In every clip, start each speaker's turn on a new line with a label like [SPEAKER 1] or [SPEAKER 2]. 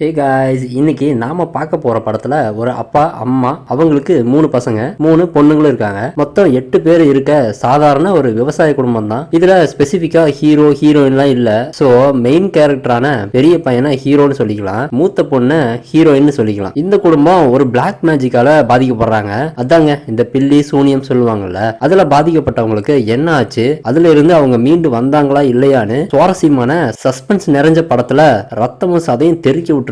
[SPEAKER 1] Hey guys, இன்னைக்கு நாம பார்க்க போற படத்துல ஒரு அப்பா அம்மா அவங்களுக்கு 3 பசங்க 3 பொண்ணுங்களும் இருக்காங்க. மொத்தம் 8 பேர் இருக்க சாதாரண ஒரு விவசாய குடும்பம் தான். இதுல ஸ்பெசிபிக்கா ஹீரோ ஹீரோயின்லாம் இல்ல. சோ மெயின் கேரக்டரான பெரிய பையனை ஹீரோன்னு சொல்லிக்கலாம், மூத்த பொண்ணு ஹீரோயின் சொல்லிக்கலாம். இந்த குடும்பம் ஒரு பிளாக் மேஜிக்கால பாதிக்கப்படுறாங்க. அதாங்க இந்த பில்லி சூனியம் சொல்லுவாங்கல்ல, அதுல பாதிக்கப்பட்டவங்களுக்கு என்ன ஆச்சு, அதுல இருந்து அவங்க மீண்டு வந்தாங்களா இல்லையான்னு சுவாரஸ்யமான சஸ்பென்ஸ் நிறைஞ்ச படத்துல ரத்தமும் சதையும் தெறிக்க விட்டுருப்பாங்க.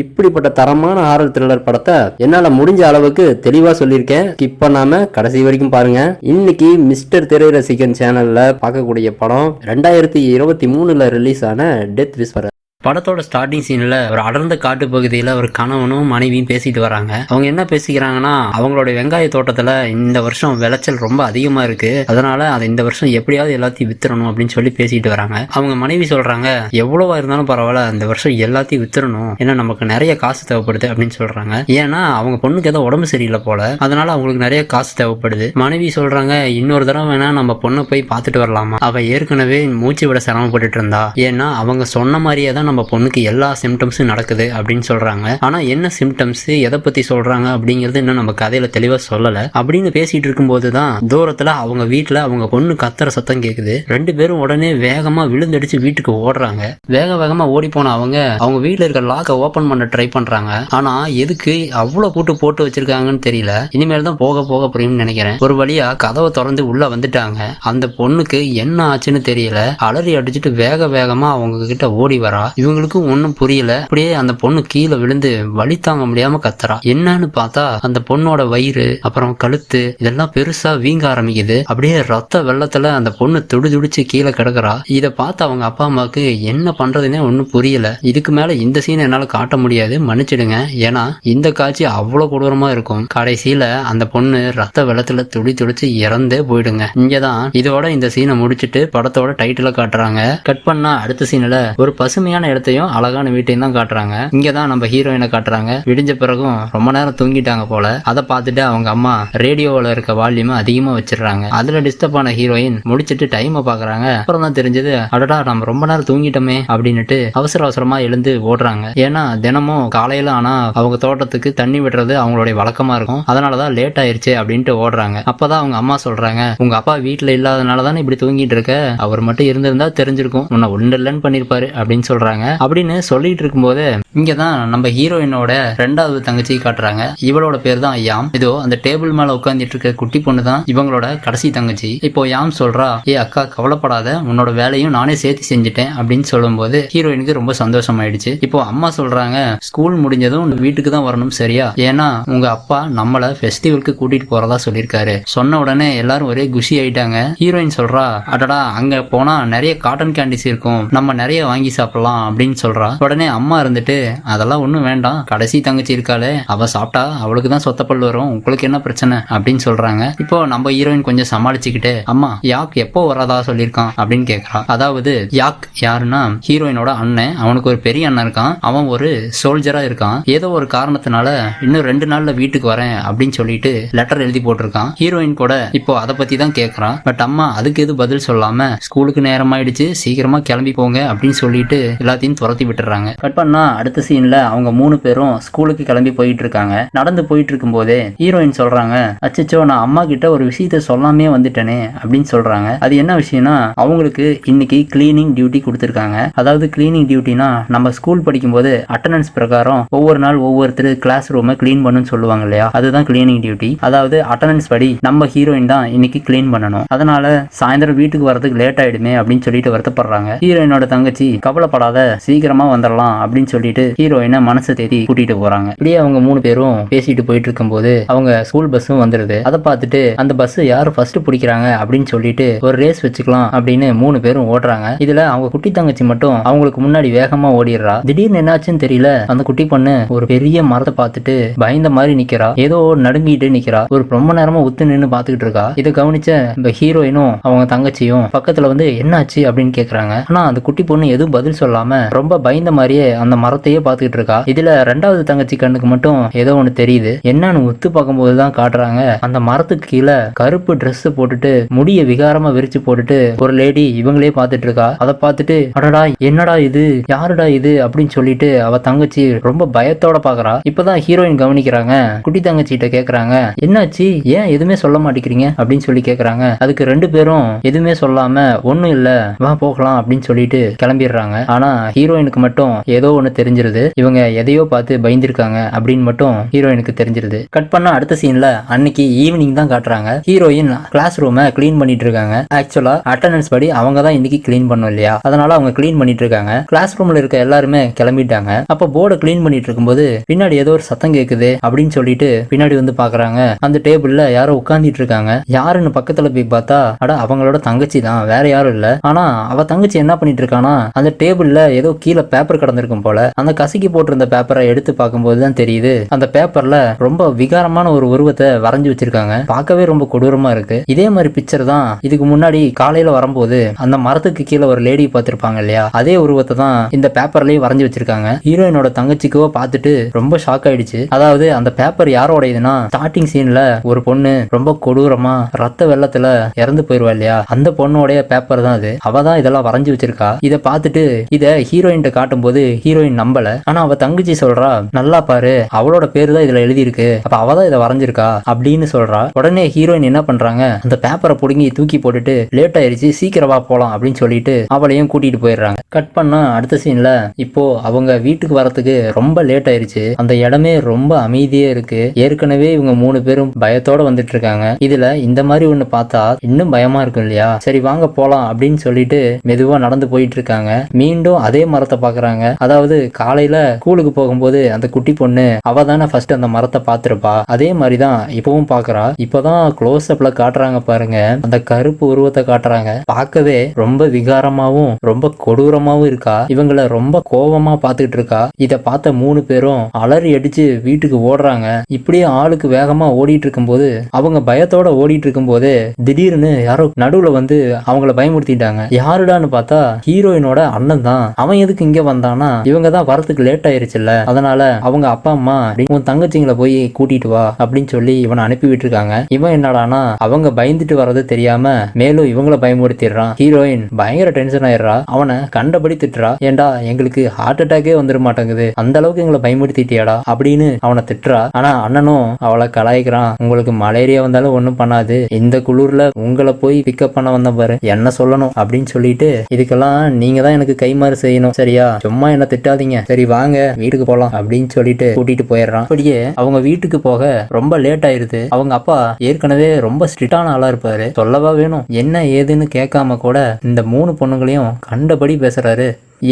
[SPEAKER 1] இப்படிப்பட்ட தரமான ஹாரர் த்ரில்லர் படத்தை என்னால முடிஞ்ச அளவுக்கு தெளிவா சொல்லியிருக்கேன். ஸ்கிப் பண்ணாம கடைசி வரைக்கும் பாருங்க. இன்னைக்கு மிஸ்டர் திரை ரசிகன் சேனல்ல பார்க்கக்கூடிய படம் 2023ல ரிலீஸ் ஆன டெத் விஸ்பரர். படத்தோட ஸ்டார்டிங் சீன்ல ஒரு அடர்ந்த காட்டு பகுதியில ஒரு கணவனும் மனைவியும் பேசிட்டு வராங்க. அவங்க என்ன பேசிக்கிறாங்கன்னா, அவங்களோட வெங்காய தோட்டத்துல இந்த வருஷம் விளைச்சல் ரொம்ப அதிகமா இருக்கு, அதனால அதை இந்த வருஷம் எப்படியாவது எல்லாத்தையும் வித்துறணும் அப்படின்னு சொல்லி பேசிட்டு வராங்க. அவங்க மனைவி சொல்றாங்க, எவ்வளவா இருந்தாலும் பரவாயில்ல, இந்த வருஷம் எல்லாத்தையும் வித்துறணும், ஏன்னா நமக்கு நிறைய காசு தேவைப்படுது அப்படின்னு சொல்றாங்க. ஏன்னா அவங்க பொண்ணுக்கு ஏதோ உடம்பு சரியில்லை போல, அதனால அவங்களுக்கு நிறைய காசு தேவைப்படுது. மனைவி சொல்றாங்க, இன்னொரு தடவை வேணா நம்ம பொண்ணை போய் பார்த்துட்டு வரலாமா, அவ ஏற்கனவே மூச்சு விட சிரமப்பட்டு இருந்தா, ஏன்னா அவங்க சொன்ன மாதிரியே தான் நம்ம பொண்ணுக்கு எல்லா சிம்டம்ஸும் நடக்குது அப்படின்னு சொல்றாங்க. ஆனா என்ன சிம்டம்ஸ், எதை பத்தி சொல்றாங்க அப்படிங்கிறது இன்னும் நம்ம கதையில தெளிவா சொல்லல. அப்படின்னு பேசிட்டு இருக்கும் போதுதான் தூரத்துல அவங்க வீட்டுல அவங்க பொண்ணு கத்துற சத்தம் கேக்குது. 2 பேரும் உடனே வேகமா விழுந்தடிச்சு வீட்டுக்கு ஓடுறாங்க. வேகமா ஓடி போன அவங்க வீட்டுல இருக்க லாக்கை ஓபன் பண்ண ட்ரை பண்றாங்க. ஆனா எதுக்கு அவ்வளவு கூட்டு போட்டு வச்சிருக்காங்கன்னு தெரியல. இனிமேல் தான் போக போக புரியும்னு நினைக்கிறேன். ஒரு வழியா கதவை திறந்து உள்ள வந்துட்டாங்க. அந்த பொண்ணுக்கு என்ன ஆச்சுன்னு தெரியல, அலறி அடிச்சுட்டு வேகமா அவங்க கிட்ட ஓடி வரா. இவங்களுக்கும் ஒன்னும் புரியல. அப்படியே அந்த பொண்ணு கீழே விழுந்து வலி தாங்க முடியாம கத்துறா. என்னன்னு பார்த்தா அந்த பொண்ணோட வயிறு அப்புறம் கழுத்து இதெல்லாம் பெருசா வீங்க ஆரம்பிக்குது. அப்படியே ரத்த வெள்ளத்துல அந்த பொண்ணு துடிச்சு கீழே கிடக்குறா. இதை பார்த்து அவங்க அப்பா அம்மாவுக்கு என்ன பண்றதுன்னே ஒன்னும் புரியல. இதுக்கு மேல இந்த சீனை என்னால காட்ட முடியாது, மன்னிச்சிடுங்க, ஏன்னா இந்த காட்சி அவ்வளவு கொடூரமா இருக்கும். கடைசியில அந்த பொண்ணு ரத்த வெள்ளத்துல துடிச்சு இறந்தே போயிடுங்க. இங்கதான் இதோட இந்த சீனை முடிச்சுட்டு படத்தோட டைட்டில காட்டுறாங்க. கட் பண்ணா அடுத்த சீன்ல ஒரு பசுமையான இடத்தையும் அழகான வீட்டையும் தான் காட்டுறாங்க. இங்கதான் நம்ம ஹீரோயினை காட்டுறாங்க. விடிஞ்ச பிறகும் ரொம்ப நேரம் தூங்கிட்டாங்க போல. அதை பார்த்துட்டு அவங்க அம்மா ரேடியோவில் இருக்க வால்யூம் அதிகமா வச்சிடறாங்க. அதுல டிஸ்டர்ப் ஆன ஹீரோயின் முடிச்சிட்டு டைமை பாக்குறாங்க. அப்புறம் தான் தெரிஞ்சது, அடடா நம்ம ரொம்ப நேரம் தூங்கிட்டோமே அப்படின்னுட்டு அவசரமா எழுந்து ஓடுறாங்க. ஏன்னா தினமும் காலையில ஆனா அவங்க தோட்டத்துக்கு தண்ணி விடுறது அவங்களுடைய வழக்கமா இருக்கும், அதனாலதான் லேட் ஆயிருச்சு அப்படின்ட்டு ஓடுறாங்க. அப்பதான் அவங்க அம்மா சொல்றாங்க, உங்க அப்பா வீட்டுல இல்லாதனாலதானே இப்படி தூங்கிட்டு இருக்க, அவர் மட்டும் இருந்திருந்தா தெரிஞ்சிருக்கும், உன்னை ஒன்று இல்லைன்னு பண்ணிருப்பாரு அப்படின்னு சொல்றாங்க. அப்படின்னு சொல்லிட்டு இருக்கும்போது இங்கதான் நம்ம ஹீரோயினோட 2வது தங்கச்சி காட்டுறாங்க. இவளோட பேர் தான் யாம். இதோ அந்த டேபிள் மேல உட்காந்துட்டு இருக்க குட்டி பொண்ணு தான் இவங்களோட கடைசி தங்கச்சி. இப்போ யாம் சொல்றா, ஏ அக்கா கவலைப்படாத, உன்னோட வேலையும் நானே சேர்த்து செஞ்சுட்டேன் அப்படின்னு சொல்லும் போது ஹீரோயினுக்கு ரொம்ப சந்தோஷம் ஆயிடுச்சு. இப்போ அம்மா சொல்றாங்க, ஸ்கூல் முடிஞ்சதும் வீட்டுக்கு தான் வரணும் சரியா, ஏன்னா உங்க அப்பா நம்மள ஃபெஸ்டிவலுக்கு கூட்டிட்டு போறதா சொல்லியிருக்காரு. சொன்ன உடனே எல்லாரும் ஒரே குஷி ஆயிட்டாங்க. ஹீரோயின் சொல்றா, அடடா அங்க போனா நிறைய காட்டன் கேண்டிஸ் இருக்கும், நம்ம நிறைய வாங்கி சாப்பிடலாம் அப்படின்னு சொல்றா. உடனே அம்மா இருந்துட்டு, அதெல்லாம் ஒண்ணும் வேண்டாம், கடைசி தங்கச்சி இருக்காளே அவ சாப்பிட்டா அவளுக்கு தான் சொத்தப்பல் வரும், உங்களுக்கு என்ன பிரச்சனை அப்படின்னு சொல்றாங்க. இப்போ நம்ம ஹீரோயின் கொஞ்சம் சமாளிச்சுக்கிட்டு, அம்மா யாக் எப்போ வரதா சொல்லியிருக்கான் அப்படின்னு கேக்குறா. அதாவது யாக் யாருன்னா ஹீரோயினோட அண்ணன். அவனுக்கு ஒரு பெரிய அண்ணன் இருக்கான், அவன் ஒரு சோல்ஜரா இருக்கான். ஏதோ ஒரு காரணத்தினால இன்னும் 2 நாள்ல வீட்டுக்கு வரேன் அப்படின்னு சொல்லிட்டு லெட்டர் எழுதி போட்டிருக்கான். ஹீரோயின் கூட இப்போ அதை பத்தி தான் கேக்குறான். பட் அம்மா அதுக்கு எது பதில் சொல்லாம, ஸ்கூலுக்கு நேரம் ஆயிடுச்சு சீக்கிரமா கிளம்பி போங்க அப்படின்னு சொல்லிட்டு எல்லாத்தையும் துரத்தி விட்டுறாங்க. கட் பண்ணா அடுத்த சீன்ல அவங்க 3 பேரும் ஸ்கூலுக்கு கிளம்பி போயிட்டு இருக்காங்க. நடந்து போயிட்டு இருக்கும் போதே ஹீரோயின் சொல்றாங்க, அச்சச்சோ நான் அம்மா கிட்ட ஒரு விஷயத்த சொல்லாமே வந்துட்டேனே அப்படின்னு சொல்றாங்க. அது என்ன விஷயம்னா, அவங்களுக்கு இன்னைக்கு கிளீனிங் டியூட்டி கொடுத்திருக்காங்க. அதாவது கிளீனிங் டியூட்டினா நம்ம ஸ்கூல் படிக்கும் போது அட்டெண்டன்ஸ் பிரகாரம் ஒவ்வொரு நாள் ஒவ்வொருத்தர் கிளாஸ் ரூமை கிளீன் பண்ணுன்னு சொல்லுவாங்க இல்லையா, அதுதான் கிளீனிங் டியூட்டி. அதாவது அட்டெண்டன்ஸ் படி நம்ம ஹீரோயின் தான் இன்னைக்கு கிளீன் பண்ணணும். அதனால சாயந்தரம் வீட்டுக்கு வரதுக்கு லேட் ஆயிடுமே அப்படின்னு சொல்லிட்டு வருத்தப்படுறாங்க. ஹீரோயினோட தங்கச்சி, கவலைப்படாத சீக்கிரமா வந்துடலாம் அப்படின்னு சொல்லிட்டு ஹீரோயினை மனசு தேடி கூட்டிட்டு போறாங்க. இப்படியே அவங்க 3 பேரும் பேசிட்டு போயிட்டு இருக்கும் போது அவங்க ஸ்கூல் பஸ்ஸும் வந்துருது. அதை பார்த்துட்டு அந்த பஸ் யாரு ஃபர்ஸ்ட் பிடிக்கிறாங்க அப்படின்னு சொல்லிட்டு ஒரு ரேஸ் வச்சுக்கலாம் அப்படின்னு 3 பேரும் ஓடுறாங்க. இதுல அவங்க குட்டி தங்கச்சி மட்டும் அவங்களுக்கு முன்னாடி வேகமா ஓடிடுறா. திடீர்னு என்னாச்சுன்னு தெரியல, அந்த குட்டி பொண்ணு ஒரு பெரிய மரத்தை பார்த்துட்டு பயந்த மாதிரி நிக்கிறா. ஏதோ நடுங்கிட்டு நிக்கிறா. ஒரு ரொம்ப நேரமா உத்து நின்று பாத்துக்கிட்டு இருக்கா. இதை கவனிச்ச இந்த ஹீரோயினும் அவங்க தங்கச்சியும் பக்கத்துல வந்து என்னாச்சு அப்படின்னு கேக்குறாங்க. ஆனா அந்த குட்டி பொண்ணு எதுவும் பதில் சொல்லாம ரொம்ப பயந்த மாதிரியே அந்த மரத்தையே பாத்துக்கிட்டு இருக்கா. இதுல ரெண்டாவது தங்கச்சி கண்ணுக்கு மட்டும் ஏதோ ஒண்ணு தெரியுது. என்னன்னு உத்து பார்க்கும்போதுதான் காட்டுறாங்க, அந்த மரத்துக்கு கீழே கருப்பு ட்ரெஸ் போட்டுட்டு முடிய விகாரமா விரிச்சு போட்டுட்டு ஒரு லேடி இவங்களே பாத்துட்டு இருக்கா. அதை பார்த்துட்டு அடடா என்னடா இது, யாருடா இது அப்படின்னு சொல்லிட்டு அவ தங்கச்சி ரொம்ப பயத்தோட பாக்குறா. இப்பதான் ஹீரோயின் கவனிக்கிறாங்க. குட்டி தங்கச்சிட்ட கேக்குறாங்க, என்னாச்சு, ஏன் எதுவுமே சொல்ல மாட்டேங்கிறீங்க அப்படின்னு சொல்லி கேக்குறாங்க. அதுக்கு ரெண்டு பேரும் எதுவுமே சொல்லாம ஒண்ணும் இல்ல வா போகலாம் அப்படின்னு சொல்லிட்டு கிளம்பிடுறாங்க. ஆனா ஹீரோயினுக்கு மட்டும் ஏதோ ஒண்ணு தெரிஞ்சிருது. இவங்க எதையோ பார்த்து பயந்துருக்காங்க அப்படின்னு மட்டும் ஹீரோயினுக்கு தெரிஞ்சிருது. கட் பண்ண அடுத்த சீன்ல அன்னைக்கு ஈவினிங் தான் காட்டுறாங்க. ஹீரோயின் கிளாஸ் ரூமை கிளீன் பண்ணிட்டு இருக்காங்க. ஆக்சுவலா அட்டெண்டன்ஸ் படி அவங்க தான் இன்னைக்கு கிளீன் பண்ணும் இல்லையா, அதனால அவங்க கிளீன் பண்ணிட்டு இருக்காங்க. கிளாஸ் ரூம்ல இருக்க எல்லாருமே கிளம்பிட்டாங்க. அப்ப போர்டை கிளீன் பண்ணிட்டு இருக்கும்போது பின்னாடி ஏதோ ஒரு சத்தம் கேக்குது அப்படின்னு சொல்லிட்டு பின்னாடி வந்து பாக்குறாங்க. அந்த டேபிள்ல யாரோ உட்கார்ந்துட்டு இருக்காங்க. யாருன்னு பக்கத்துல போய் பார்த்தா அட அவங்களோட தங்கச்சி தான், வேற யாரும் இல்ல. ஆனா அவ தங்கச்சி என்ன பண்ணிட்டு இருக்கானா, அந்த டேபிள்ல ஏதோ கீழே பேப்பர் கிடந்திருக்கும் போல. அந்த கசக்கி போட்டிருந்த பேப்பரை எடுத்து பார்க்கும்போது தான் தெரியுது அந்த பேப்பர்ல ரொம்ப விகாரமான ஒரு உருவத்தை வரைஞ்சு வச்சிருக்காங்க. பார்க்கவே ரொம்ப கொடூரமா இருக்கு. இதே மாதிரி பிக்சர் தான் இதுக்கு முன்னாடி காலையில வரும்போது அந்த மரத்துக்கு கீழே ஒரு லேடி பார்த்திருப்பாங்க இல்லையா, அதே உருவத்தை தான் இந்த பேப்பர்லயும் வரைஞ்சு வச்சிருக்காங்க. ஹீரோயினோட தங்கச்சிக்கோ பார்த்துட்டு ரொம்ப ஷாக் ஆயிடுச்சு. அதாவது அந்த பேப்பர் யாரோட இதுனா, ஸ்டார்டிங் சீன்ல ஒரு பொண்ணு ரொம்ப கொடூரமா ரத்த வெள்ளத்துல இறந்து போயிருவா இல்லையா, அந்த பொண்ணோடைய பேப்பர் தான் அது. அவ தான் இதெல்லாம் வரைஞ்சு வச்சிருக்கா. இதை பார்த்துட்டு இத ஹீரோயின் காட்டும் போது ஹீரோயின் நம்பல. ஆனா அவ தங்கச்சி சொல்றா, நல்லா பாரு அவளோட பேரு தான் இதுல எழுதி இருக்கு, அப்ப அவ தான் இதை வரைஞ்சிருக்கா அப்படின்னு சொல்றா. உடனே ஹீரோயின் என்ன பண்றாங்க, அந்த பேப்பரை புடுங்கி தூக்கி போட்டுட்டு லேட் ஆயிருச்சு சீக்கிரமா போலாம் அப்படின்னு சொல்லிட்டு அவளையும் கூட்டிட்டு போயிடுறாங்க. கட் பண்ணா அடுத்த சீன்ல இப்போ அவங்க வீட்டுக்கு வரத்துக்கு ரொம்ப லேட் ஆயிருச்சு. அந்த இடமே ரொம்ப அமைதியே இருக்கு. ஏற்கனவே இவங்க மூணு பேரும் பயத்தோட வந்துட்டு இருக்காங்க. இதுல இந்த மாதிரி ஒண்ணு பார்த்தா இன்னும் பயமா இருக்கும் இல்லையா, சரி வாங்க போலாம் அப்படின்னு சொல்லிட்டு மெதுவா நடந்து போயிட்டு இருக்காங்க. மீண்டும் அதே மரத்தை பாக்குறாங்க. அதாவது காலையில ஸ்கூலுக்கு போகும்போது அந்த குட்டி பொண்ணு அவ தானே ஃபர்ஸ்ட் அந்த மரத்தை பார்த்திருப்பா, அதே மாதிரிதான் இப்பவும் பாக்குறா. இப்பதான் க்ளோஸ் அப்ல காட்டுறாங்க பாருங்க, அந்த கருப்பு உருவத்தை காட்டுறாங்க. பார்க்கவே ரொம்ப விகாரமாவும் ரொம்ப கொடூரமாவும் இருக்கா. இவங்களை ரொம்ப கோபமா பார்த்துட்டு இருக்கா. இத பார்த்த மூணு பேரும் அலறி அடிச்சு வீட்டுக்கு ஓடுறாங்க. இப்படியே ஆளுக்கு வேகமா ஓடிட்டு இருக்கும்போது அவங்க பயத்தோட ஓடிட்டு இருக்கும்போது திடீர்னு யாரோ நடுவுல வந்து அவங்கள பயமுறுத்திட்டாங்க. யாருடான்னு பார்த்தா ஹீரோயினோட அண்ணன் தான். அவன் எதுக்கு இங்க வந்தானா, இவங்க தான் வரத்துக்கு லேட் ஆயிருச்சுல்ல, அதனால அவங்க அப்பா அம்மா உன் தங்கச்சிங்களை போய் கூட்டிட்டு வா அப்படின்னு சொல்லி இவனை அனுப்பி விட்டுருக்காங்க. இவன் என்னடானா அவங்க பயந்துட்டு வர்றது தெரியாம மேலும் இவங்கள பயமுறுத்திடுறான். ஹீரோயின் பயங்கர டென்ஷன் ஆயிடுறா. அவனை கண்டபடி திட்டுறா. ஏண்டா எங்களுக்கு ஹார்ட் அட்டாக்கே வந்துட மாட்டேங்குது, அந்த அளவுக்கு எங்களை பயமுறுத்திட்டியாடா அப்படின்னு அவனை திட்டுறா. ஆனா அண்ணனும் அவளை கலாய்க்கிறான். உங்களுக்கு மலேரியா வந்தாலும் ஒண்ணும் பண்ணாது, இந்த குளிர்ல உங்களை போய் பிக்கப் பண்ண வந்த பாரு, என்ன சொல்லணும் அப்படின்னு சொல்லிட்டு இதுக்கெல்லாம் நீங்க தான் எனக்கு கைமாறு செய்யணும் சரியா, சும்மா என்ன திட்டாதீங்க, சரி வாங்க வீட்டுக்கு போலாம் அப்படின்னு சொல்லிட்டு கூட்டிட்டு போயிடுறான். அப்படியே அவங்க வீட்டுக்கு போக ரொம்ப லேட் ஆயிருது. அவங்க அப்பா ஏற்கனவே ரொம்ப ஸ்ட்ரிக்டான ஆளா இருப்பாரு, சொல்லவா வேணும். என்ன ஏதுன்னு கேட்காம கூட இந்த மூணு பொண்ணுங்களையும் கண்டபடி பேசுறாரு.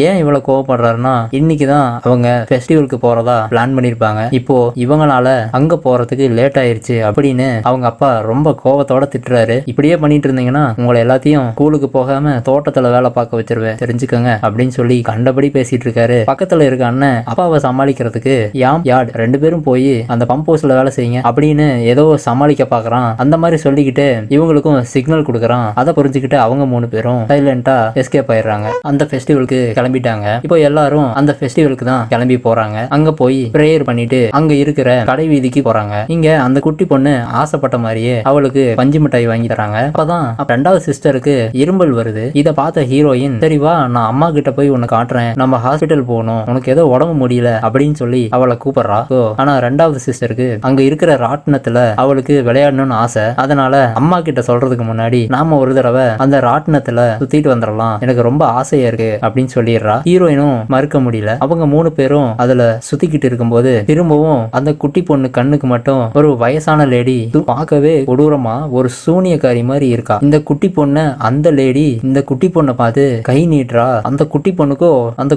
[SPEAKER 1] ஏன் இவ்வளவு கோவப்படுறாருன்னா, இன்னைக்குதான் அவங்க ஃபெஸ்டிவலுக்கு போறதா பிளான் பண்ணிருப்பாங்க. இப்போ இவங்களால அங்க போறதுக்கு லேட் ஆயிருச்சு அப்படின்னு அவங்க அப்பா ரொம்ப கோவத்தோட திட்டுறாரு. இப்படியே பண்ணிட்டு இருந்தீங்கன்னா உங்களை எல்லாத்தையும் ஸ்கூலுக்கு போகாம தோட்டத்துல வேலை பார்க்க வச்சிருவேன் தெரிஞ்சுக்கங்க அப்படின்னு சொல்லி கண்டபடி பேசிட்டு இருக்காரு. பக்கத்துல இருக்க அண்ணன் அப்பாவை சமாளிக்கிறதுக்கு யாட் ரெண்டு பேரும் போய் அந்த பம்ப் ஹவுஸ்ல வேலை செய்யுங்க அப்படின்னு ஏதோ சமாளிக்க பாக்குறான். அந்த மாதிரி சொல்லிக்கிட்டு இவங்களுக்கும் சிக்னல் கொடுக்குறான். அதை புரிஞ்சுக்கிட்டு அவங்க மூணு பேரும் சைலண்டா எஸ்கேப் ஆயிடுறாங்க. அந்த ஃபெஸ்டிவலுக்கு கிளம்பிட்டாங்க. இப்போ எல்லாரும் அந்த ஃபெஸ்டிவலுக்கு தான் கிளம்பி போறாங்க. அங்க போய் பிரேயர் பண்ணிட்டு அங்க இருக்கிற கடை வீதிக்கு போறாங்க. இங்க அந்த குட்டி பொண்ணு ஆசைப்பட்ட மாதிரியே அவளுக்கு பஞ்சு மிட்டாய் வாங்கி தராங்க. அப்பதான் ரெண்டாவது சிஸ்டருக்கு இரும்பல் வருது. இத பார்த்த ஹீரோயின், சரி வா நான் அம்மா கிட்ட போய் உன்னை காட்டுறேன், நம்ம ஹாஸ்பிட்டல் போகணும், உனக்கு ஏதோ உடம்பு முடியல அப்படின்னு சொல்லி அவளை கூப்பிடுறா. ஆனா ரெண்டாவது சிஸ்டருக்கு அங்க இருக்கிற ராட்டினத்துல அவளுக்கு விளையாடணும்னு ஆசை. அதனால அம்மா கிட்ட சொல்றதுக்கு முன்னாடி நாம ஒரு தடவை அந்த ராட்டினத்துல சுத்திட்டு வந்துடலாம், எனக்கு ரொம்ப ஆசையா இருக்கு அப்படின்னு சொல்லி ஹீரோயினும் மறுக்க முடியல. அவங்க மூணு பேரும் அதுல சுத்திக்கிட்டு இருக்கும்போது திரும்பவும் அந்த குட்டி பொண்ணு கண்ணுக்கு மட்டும் ஒரு வயசான லேடி பார்க்கவே கொடூரமா ஒரு சூனியக்காரி மாதிரி இருக்கா. இந்த குட்டி பொண்ணு அந்த லேடி இந்த குட்டி பொண்ணை பார்த்து கை நீட்டுறா. அந்த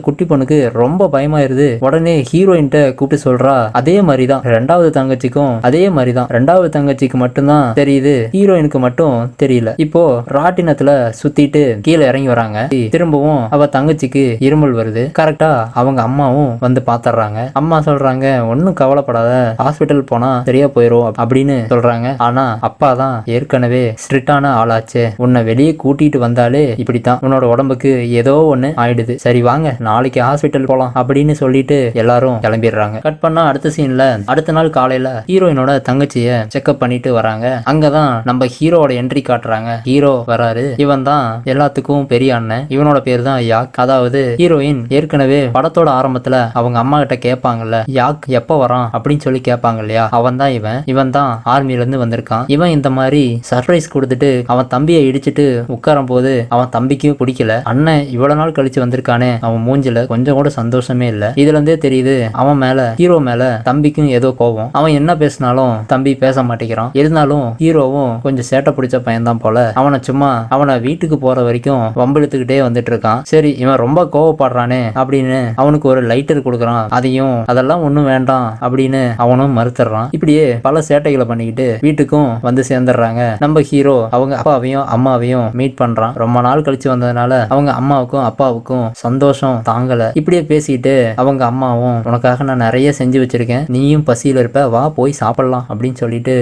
[SPEAKER 1] குட்டி பொண்ணுக்கு ரொம்ப பயமாயிருது. உடனே ஹீரோயின்ட்ட கூப்பிட்டு சொல்றா, அதே மாதிரிதான் ரெண்டாவது தங்கச்சிக்கும் அதே மாதிரிதான், ரெண்டாவது தங்கச்சிக்கு மட்டும்தான் தெரியுது, ஹீரோயினுக்கு மட்டும் தெரியல. இப்போ ராட்டினத்துல சுத்திட்டு கீழே இறங்கி வராங்க. திரும்பவும் அவ தங்கச்சிக்கு
[SPEAKER 2] தங்கச்சிக்கு இருமல் வருது. கரெக்டா அவங்க அம்மாவும் வந்து பாத்துறாங்க. அம்மா சொல்றாங்க ஒன்னும் கவலைப்படாத, ஹாஸ்பிட்டல் போனா சரியா போயிரும் அப்படின்னு சொல்றாங்க. ஆனா அப்பா தான் ஏற்கனவே ஸ்ட்ரிக்டான ஆளாச்சு, உன்னை வெளியே கூட்டிட்டு வந்தாலே இப்படித்தான், உன்னோட உடம்புக்கு ஏதோ ஒண்ணு ஆயிடுது, சரி வாங்க நாளைக்கு ஹாஸ்பிட்டல் போலாம் அப்படின்னு சொல்லிட்டு எல்லாரும் கிளம்பிடுறாங்க. கட் பண்ணா அடுத்த சீன்ல அடுத்த நாள் காலையில ஹீரோயினோட தங்கச்சிய செக்அப் பண்ணிட்டு வராங்க. அங்கதான் நம்ம ஹீரோட என்ட்ரி காட்டுறாங்க. ஹீரோ வராரு. இவன் தான் எல்லாத்துக்கும் பெரிய அண்ணன். இவனோட பேர் தான் யாக். அதாவது ஹீரோயின் ஏற்கனவே படத்தோட ஆரம்பத்துல அவங்க அம்மா கிட்ட கேட்பாங்கல்ல, யாக் எப்ப வரான் அப்படின்னு சொல்லி கேட்பாங்க இல்லையா, அவன் தான் இவன் தான் ஆர்மில இருந்து வந்திருக்கான். இவன் இந்த மாதிரி சர்ப்ரைஸ் கொடுத்துட்டு அவன் தம்பியை இடிச்சிட்டு உட்காரும் போது அவன் தம்பிக்கும் பிடிக்கல. அண்ணன் இவ்வளவு நாள் கழிச்சு வந்திருக்கானே, அவன் மூஞ்சில கொஞ்சம் கூட சந்தோஷமே இல்ல. இதுல இருந்தே தெரியுது அவன் மேல, ஹீரோ மேல தம்பிக்கும் ஏதோ கோபம். அவன் என்ன பேசினாலும் தம்பி பேச மாட்டேங்கிறான். இருந்தாலும் ஹீரோவும் கொஞ்சம் சேட்டை பிடிச்ச பையன் தான் போல. அவனை வீட்டுக்கு போற வரைக்கும் வம்பிழுத்துக்கிட்டே வந்துட்டு இருக்கான். சரி இவன் ரொம்ப கோவப்படுறானே அப்படின்னு அவனுக்கு ஒரு லைட்டர் கொடுக்குறான். அதெல்லாம் ஒண்ணும் வேண்டாம் அப்படின்னு அவனும் மறுத்துறான். இப்படியே பல சேட்டைகளை பண்ணிக்கிட்டு வீட்டுக்கும் வந்து சேர்ந்துடுறாங்க. நம்ம ஹீரோ அவங்க அப்பாவையும் அம்மாவையும் மீட் பண்றான். ரொம்ப நாள் கழிச்சு வந்ததுனால அவங்க அம்மாவுக்கும் அப்பாவுக்கும் சந்தோஷம் தாங்கல. இப்படியே பேசிட்டு அவங்க அம்மாவும் உனக்காக நான் நிறைய செஞ்சு வச்சிருக்கேன், நீயும் பசியில இருப்ப, வா போய் சாப்பிடலாம் அப்படின்னு சொல்லிட்டு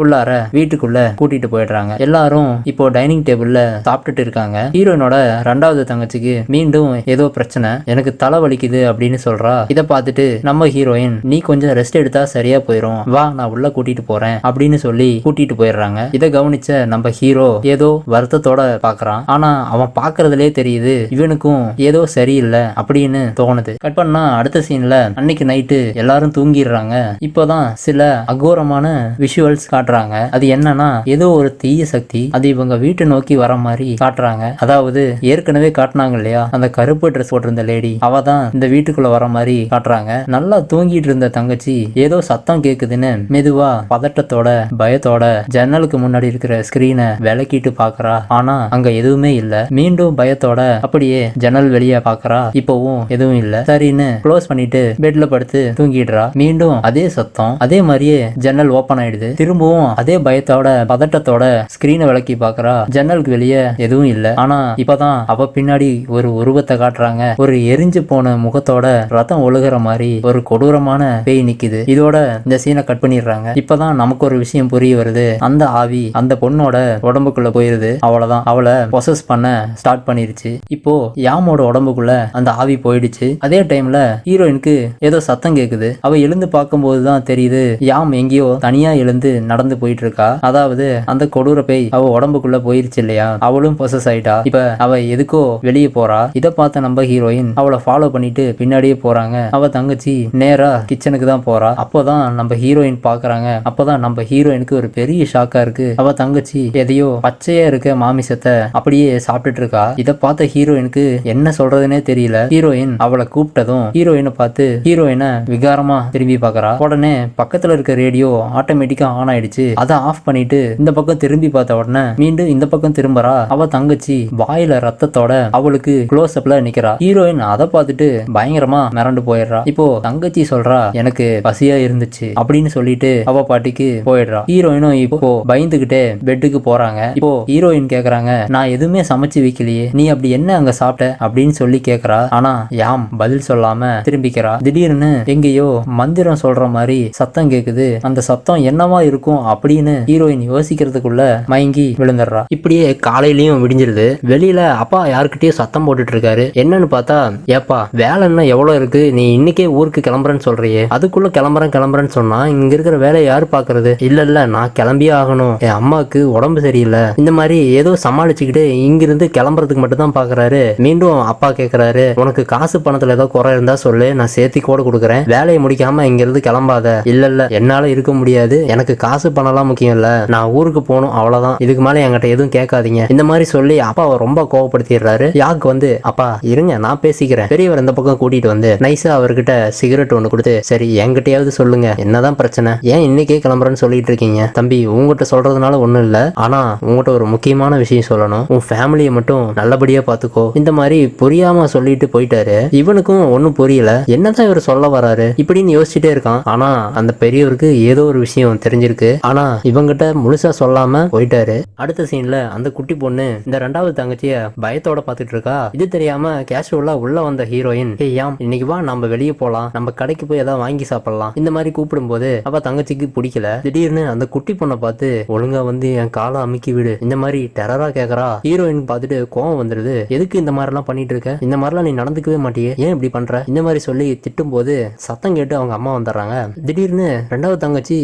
[SPEAKER 2] உள்ளார வீட்டுக்குள்ள கூட்டிட்டு போயிடுறாங்க. எல்லாரும் இப்போ டைனிங் டேபிள்ல சாப்பிட்டுட்டு இருக்காங்க. ஹீரோயினோட ரெண்டாவது தங்கச்சிக்கு மீண்டும் ஏதோ பிரச்சனை, எனக்கு தலை வலிக்குது அப்படின்னு சொல்றா. இத பார்த்துட்டு நம்ம ஹீரோயின் நீ கொஞ்சம் ரெஸ்ட் எடுத்தா சரியா போயிரும், வா நான் உள்ள கூட்டிட்டு போறேன் அப்படின்னு சொல்லி கூட்டிட்டு போயிடுறாங்க. இத கவனிச்ச நம்ம ஹீரோ ஏதோ வருத்தத்தோட பாக்குறான். ஆனா அவன் பாக்குறதுலே தெரியுது இவனுக்கும் ஏதோ சரியில்லை அப்படின்னு தோணுது. கட் பண்ணா அடுத்த சீன்ல அன்னைக்கு நைட்டு எல்லாரும் தூங்கிடுறாங்க. இப்போதான் சில அகோரமான விஷுவல்ஸ் காட்டுறாங்க. அது என்னன்னா ஏதோ ஒரு தீய சக்தி அது இவங்க வீட்டை நோக்கி வர மாதிரி காட்டுறாங்க. அதாவது ஏற்கனவே காட்டினாங்க இல்லையா அந்த கருப்பு ட்ரெஸ் போட்டிருந்த லேடி, அவ தான் இந்த வீட்டுக்குள்ள வர மாதிரி காட்டுறாங்க. நல்லா தூங்கிட்டு இருந்த தங்கச்சி ஏதோ சத்தம் கேக்குதுன்னு மெதுவா பதட்டத்தோட பயத்தோட ஜன்னலுக்கு முன்னாடி இருக்கிற ஸ்கிரீனை விளக்கிட்டு பாக்குறா. ஆனா அங்க எதுவுமே இல்ல. மீண்டும் பயத்தோட அப்படியே ஜன்னல் வெளியே பாக்குறா. இப்பவும் எதுவும் இல்ல. சரின்னு க்ளோஸ் பண்ணிட்டு பெட்ல படுத்து தூங்கிடுறா. மீண்டும் அதே சத்தம், அதே மாதிரியே ஜன்னல் ஓபன் ஆயிடுது. திரும்பவும் அதே பயத்தோட பதட்டத்தோட ஸ்கிரீனை விளக்கி பாக்குறா. ஜன்னலுக்கு வெளியே எதுவும் இல்ல. ஆனா இப்பதான் அவ பின்னாடி ஒரு உருவத்தை காட்டுறாங்க. ஒரு எரிஞ்சு போன முகத்தோட ரத்தம் ஒழுகுற மாதிரி ஒரு கொடூரமான பேய் நிக்குது. இதோட இந்த சீனை கட் பண்ணிடுறாங்க. இப்பதான் நமக்கு ஒரு விஷயம் புரிய வருது. அந்த ஆவி அந்த பொண்ணோட உடம்புக்குள்ள போயிருது. அவ்வளவுதான், அவளை பொசஸ் பண்ண ஸ்டார்ட் பண்ணிருச்சு. இப்போ யாமோட உடம்புக்குள்ள அந்த ஆவி போயிடுச்சு. அதே டைம்ல ஹீரோயினுக்கு ஏதோ சத்தம் கேக்குது. அவ எழுந்து பார்க்கும்போதுதான் தெரியுது யாம் எங்கேயோ தனியா எழுந்து நடந்து போயிட்டு இருக்கா. அதாவது அந்த கொடூர பேய் அவ உடம்புக்குள்ள போயிருச்சு இல்லையா, அவளும் பொசஸ் ஆயிட்டா. இப்ப அவ எதுக்கோ வெளியே போறா. இத பார்த்த நம்ம ஹீரோயின் அவளை ஃபாலோ பண்ணிட்டு பின்னாடியே போறாங்க. அவ தங்கச்சி நேரா கிச்சனுக்கு தான் போறா. அப்போதான் நம்ம ஹீரோயின் பாக்குறாங்க. அப்பதான் நம்ம ஹீரோயினுக்கு ஒரு பெரிய ஷாக்கா இருக்கு. அவ தங்கச்சி எதையோ பச்சையா இருக்க மாமிசத்தை அப்படியே சாப்பிட்டுட்டு இருக்கா. இத பார்த்த ஹீரோயினுக்கு என்ன சொல்றதுன்னே தெரியல. ஹீரோயின் அவளை கூப்பிட்டதும் ஹீரோயினை பார்த்து ஹீரோயினை விகாரமா திரும்பி பாக்குறா. உடனே பக்கத்துல இருக்க ரேடியோ ஆட்டோமேட்டிக்கா ஆன் ஆயிடுச்சு. அதை ஆஃப் பண்ணிட்டு இந்த பக்கம் திரும்பி பார்த்த உடனே மீண்டும் இந்த பக்கம் திரும்புறா. அவ தங்கச்சி வாயில ரத்தத்தோட அவளுக்கு க்ளோஸ் அப்ல நிக்கிறா. ஹீரோயின் அதை பார்த்துட்டு பயங்கரமா மிரண்டு போயிடுறா. இப்போ தங்கச்சி சொல்றா எனக்கு பசியா இருந்துச்சு அப்படின்னு சொல்லிட்டு அவ பாட்டிக்கு போயிடுறா. ஹீரோயினும் இப்போ பயந்துகிட்டே பெட்டுக்கு போறாங்க. இப்போ ஹீரோயின் கேக்குறாங்க நான் எதுவுமே சமைச்சு வைக்கலையே, நீ அப்படி என்ன அங்க சாப்பிட்ட அப்படின்னு சொல்லி கேக்குறா. ஆனா யாம் பதில் சொல்லாம திரும்பிக்கிறா. திடீர்னு எங்கேயோ மந்திரம் சொல்ற மாதிரி சத்தம் கேக்குது. அந்த சத்தம் என்னவா இருக்கும் அப்படின்னு ஹீரோயின் யோசிக்கிறதுக்குள்ள மயங்கி விழுந்துடுறா. இப்படியே காலையிலயும் விடிஞ்சிருது. வெளியில அப்பா யாருக்கிட்டயும் சத்தம் போட்டுட்டு இருக்காரு. என்னன்னு பார்த்தா, ஏப்பா வேலை என்ன எவ்வளவு இருக்கு, நீ இன்னைக்கே ஊருக்கு கிளம்புறேன்னு சொல்றியே, அதுக்குள்ள கிளம்புறேன்னு சொன்னா இங்க இருக்கிற வேலையை யாரு பாக்குறது? இல்ல நான் கிளம்பியே ஆகணும், என் அம்மாவுக்கு உடம்பு சரியில்லை, இந்த மாதிரி ஏதோ சமாளிச்சுக்கிட்டு இங்கிருந்து கிளம்புறதுக்கு மட்டும் தான் பாக்குறாரு. மீண்டும் அப்பா கேக்குறாரு உனக்கு காசு பணத்துல ஏதோ குறை இருந்தா சொல்லு, நான் சேர்த்தி கூட கொடுக்குறேன், வேலையை முடிக்காம இங்க இருந்து கிளம்பாத. இல்ல என்னால இருக்க முடியாது, எனக்கு காசு பணம்லாம் முக்கியம் இல்ல, நான் ஊருக்கு போகணும் அவ்வளவுதான், இதுக்கு மேல என்கிட்ட எதுவும் கேட்காதீங்க, இந்த மாதிரி சொல்லி அப்பாவை ரொம்ப கோவப்படுத்திடுறாரு. யாக்கு வந்து அப்பா இருங்க நான் பேசிக்கிறேன், பெரியவர் இந்த பக்கம் கூட்டிட்டு வந்து நைஸா அவர்கிட்ட சிகரெட் ஒண்ணு கொடுத்து சரி என்கிட்டயாவது சொல்லுங்க என்னதான் பிரச்சனை, ஏன் இன்னைக்கே கிளம்புறேன்னு சொல்லிட்டு இருக்கீங்க? தம்பி உங்ககிட்ட சொல்றதுனால ஒண்ணும் இல்ல, ஆனா உங்ககிட்ட ஒரு முக்கியமான விஷயம் சொல்லணும், உன் ஃபேமிலியை மட்டும் நல்லபடியா பாத்துக்கோ, இந்த மாதிரி புரியாம சொல்லிட்டு போயிட்டாரு. இவனுக்கும் ஒன்னும் புரியல, என்னதான் இவர் சொல்ல வராரு இப்படின்னு யோசிச்சுட்டே இருக்கான். ஆனா அந்த பெரியவருக்கு ஏதோ ஒரு விஷயம் தெரிஞ்சிருக்கு. ஆனா இவங்கிட்ட முழுசா சொல்லாம போயிட்டாரு. அடுத்த சீன்ல அந்த குட்டி பொண்ணு இந்த ரெண்டாவது தங்கச்சிய பயத்தோட பாத்துட்டு இருக்கா. இது
[SPEAKER 1] தெரியாம கேஷுவலா உள்ள வந்த ஹீரோயின், யாம் இன்னைக்கு வா நம்ம வெளியே போலாம், நம்ம கடைக்கு போய் ஏதாவது வாங்கி சாப்பிடலாம் இந்த மாதிரி கூப்பிடும் போது அவ தங்கச்சிக்கு பிடிக்கல. திடீர்னு அந்த குட்டி பொண்ணை பார்த்து ஒழுங்கா வந்து என் காலை அமுக்கி விடு இந்த மாதிரி டெரரா கேக்குறா. ஹீரோயின் பார்த்துட்டு கோவம் வந்துருது. எதுக்கு இந்த மாதிரி எல்லாம் பண்ணிட்டு இருக்க, இந்த மாதிரிலாம் நீ நடந்துக்கவே மாட்டியே, ஏன் இப்படி பண்ற இந்த மாதிரி சொல்லி திட்டும் போது சத்தம் கேட்டு அவங்க அம்மா வந்துடுறாங்க. திடீர்னு ரெண்டாவது தங்கச்சி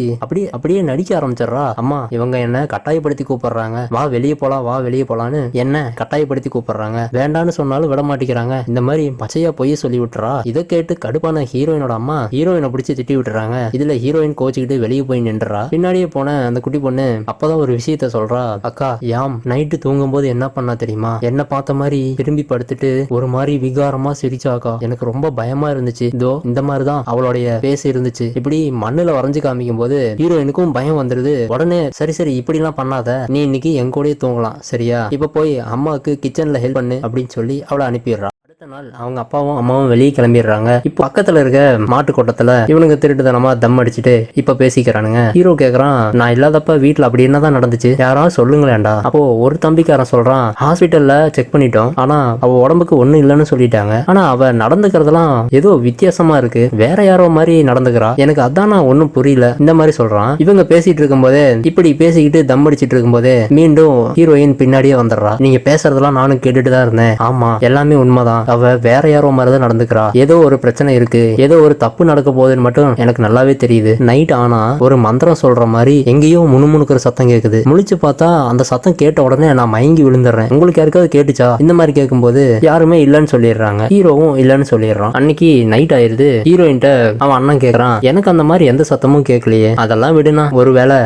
[SPEAKER 1] அப்படியே நடிக்க ஆரம்பிச்சிடறா. அம்மா இவங்க என்ன கட்டாயப்படுத்தி கூப்பிடுறாங்க, வா வெளியே போலாம் வா வெளியே போலான்னு என்ன கட்டாயப்படுத்தி கூப்பிடுறாங்க, வேண்டான்னு சொன்னாலும் விட மாட்டேங்கிறாங்க, இந்த மாதிரி பச்சையா பொய்ய சொல்லி விட்டுறா. இதை கேட்டு கடுப்பான ஹீரோயினோட அம்மா ஹீரோயினை பிடிச்சி திட்டி விட்டுறாங்க. இதுல ஹீரோயின் கோச்சுக்கிட்டு வெளியே போய் நின்றா. பின்னாடியே போன அந்த குட்டி பொண்ணு அப்பதான் ஒரு விஷயத்த சொல்றா. அக்கா யாம் நைட்டு தூங்கும் போது என்ன பண்ணா தெரியுமா, என்ன பார்த்த மாதிரி திரும்பி படுத்துட்டு ஒரு மாதிரி விகாரமா சிரிச்சாக்கா. எனக்கு ரொம்ப பயமா இருந்துச்சு. இதோ இந்த மாதிரிதான் அவளுடைய பேச இருந்துச்சு. இப்படி மண்ணுல வரைஞ்சு காமிக்கும் போது ஹீரோயினுக்கும் பயம் வந்துருது. உடனே சரி இப்படி எல்லாம் பண்ணாத, நீ இன்னைக்கு என் கூடயே தூங்கலாம் சரியா, இப்ப போய் அம்மாவுக்கு கிச்சன்ல ஹெல்ப் பண்ணு அப்படின்னு சொல்லி அவளை அனுப்பிடுறா. அடுத்த நாள் அவங்க அப்பாவும் அம்மாவும் வெளியே கிளம்பிடுறாங்க. இப்போ பக்கத்துல இருக்க மாட்டு கொட்டத்துல இவனுங்க திருட்டுத்தனமா தம் அடிச்சுட்டு இப்ப பேசிக்கிறானுங்க. ஹீரோ கேக்குறான், நான் இல்லாதப்ப வீட்டுல அப்படி என்னதான் நடந்துச்சு, யாராவது சொல்லுங்களேன்டா. அப்போ ஒரு தம்பிக்காரன் சொல்றான், ஹாஸ்பிட்டல்ல செக் பண்ணிட்டோம், ஆனா அவ உடம்புக்கு ஒண்ணும் இல்லைன்னு சொல்லிட்டாங்க, ஆனா அவ நடந்துக்கிறதெல்லாம் ஏதோ வித்தியாசமா இருக்கு, வேற யாரோ மாதிரி நடந்துக்கிறா, எனக்கு அதான் நான் ஒன்னும் புரியல இந்த மாதிரி சொல்றான். இவங்க பேசிட்டு இருக்கும் போதே இப்படி பேசிக்கிட்டு தம் அடிச்சிட்டு இருக்கும் போதே மீண்டும் ஹீரோயின் பின்னாடியே வந்துடுறா. நீங்க பேசுறதெல்லாம் நானும் கேட்டுட்டு தான் இருந்தேன், ஆமா எல்லாமே உண்மைதான், அவ வேற யாரோ மாதிரிதான் நடந்துக்கிறா, ஏதோ ஒரு பிரச்சனை இருக்கு, ஏதோ ஒரு தப்பு நடக்க போகுதுன்னு மட்டும் எனக்கு நல்லாவே தெரியுது. நைட் ஆனா ஒரு மந்திரம் சொல்ற மாதிரி எங்கேயோ முணுமுணுக்கிற சத்தம் கேக்குது. முழிச்சு பார்த்தா அந்த சத்தம் கேட்ட உடனே நான் மயங்கி விழுந்துடுறேன். உங்களுக்கு யாருக்காவது கேட்டுச்சா இந்த மாதிரி கேட்கும்போது யாருமே இல்லன்னு சொல்லிடுறாங்க. ஹீரோவும் இல்லன்னு சொல்லிடுறான். அன்னைக்கு நைட் ஆயிருது. ஹீரோயின்ட்ட அவன் அண்ணன் கேக்குறான், எனக்கு அந்த மாதிரி எந்த சத்தமும் கேட்கலையே, அதெல்லாம் விடுனா, ஒருவேளை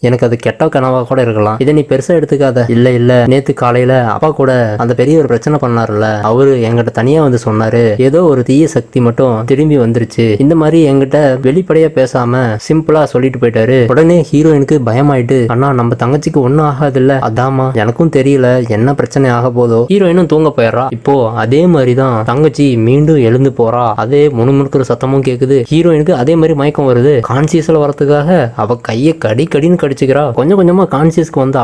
[SPEAKER 1] எனக்கு அது கெட்ட கனவா கூட இருக்கலாம், இதை நீ பெருசா எடுத்துக்காத. இல்ல நேத்து காலையில அப்பா கூட அந்த பெரிய ஒரு பிரச்சனை பண்ணாருல்ல, அவரு என்கிட்ட தனியா வந்து சொன்னாரு, ஏதோ ஒரு தீய சக்தி மட்டும் திரும்பி வந்துருச்சு, இந்த மாதிரி என்கிட்ட வெளிப்படையா பேசாம சிம்பிளா சொல்லிட்டு போயிட்டாரு. உடனே ஹீரோயினுக்கு பயமாயிட்டு, அண்ணா நம்ம தங்கச்சிக்கு ஒன்னும் ஆகாது இல்ல, அதாமா எனக்கும் தெரியல என்ன பிரச்சனை ஆக போதோ. ஹீரோயினும் தூங்க போயிடுறா. இப்போ அதே மாதிரிதான் தங்கச்சி மீண்டும் எழுந்து போறா. அதே முணுமுணுக்கிற சத்தமும் கேக்குது. ஹீரோயினுக்கு அதே மாதிரி மயக்கம் வருது. கான்சியஸ்ல வரதுக்காக அவ கையை கடின்னு கடிச்சுக்கிறா. கொஞ்சம் கொஞ்சமா கான்சியஸ்க்கு வந்து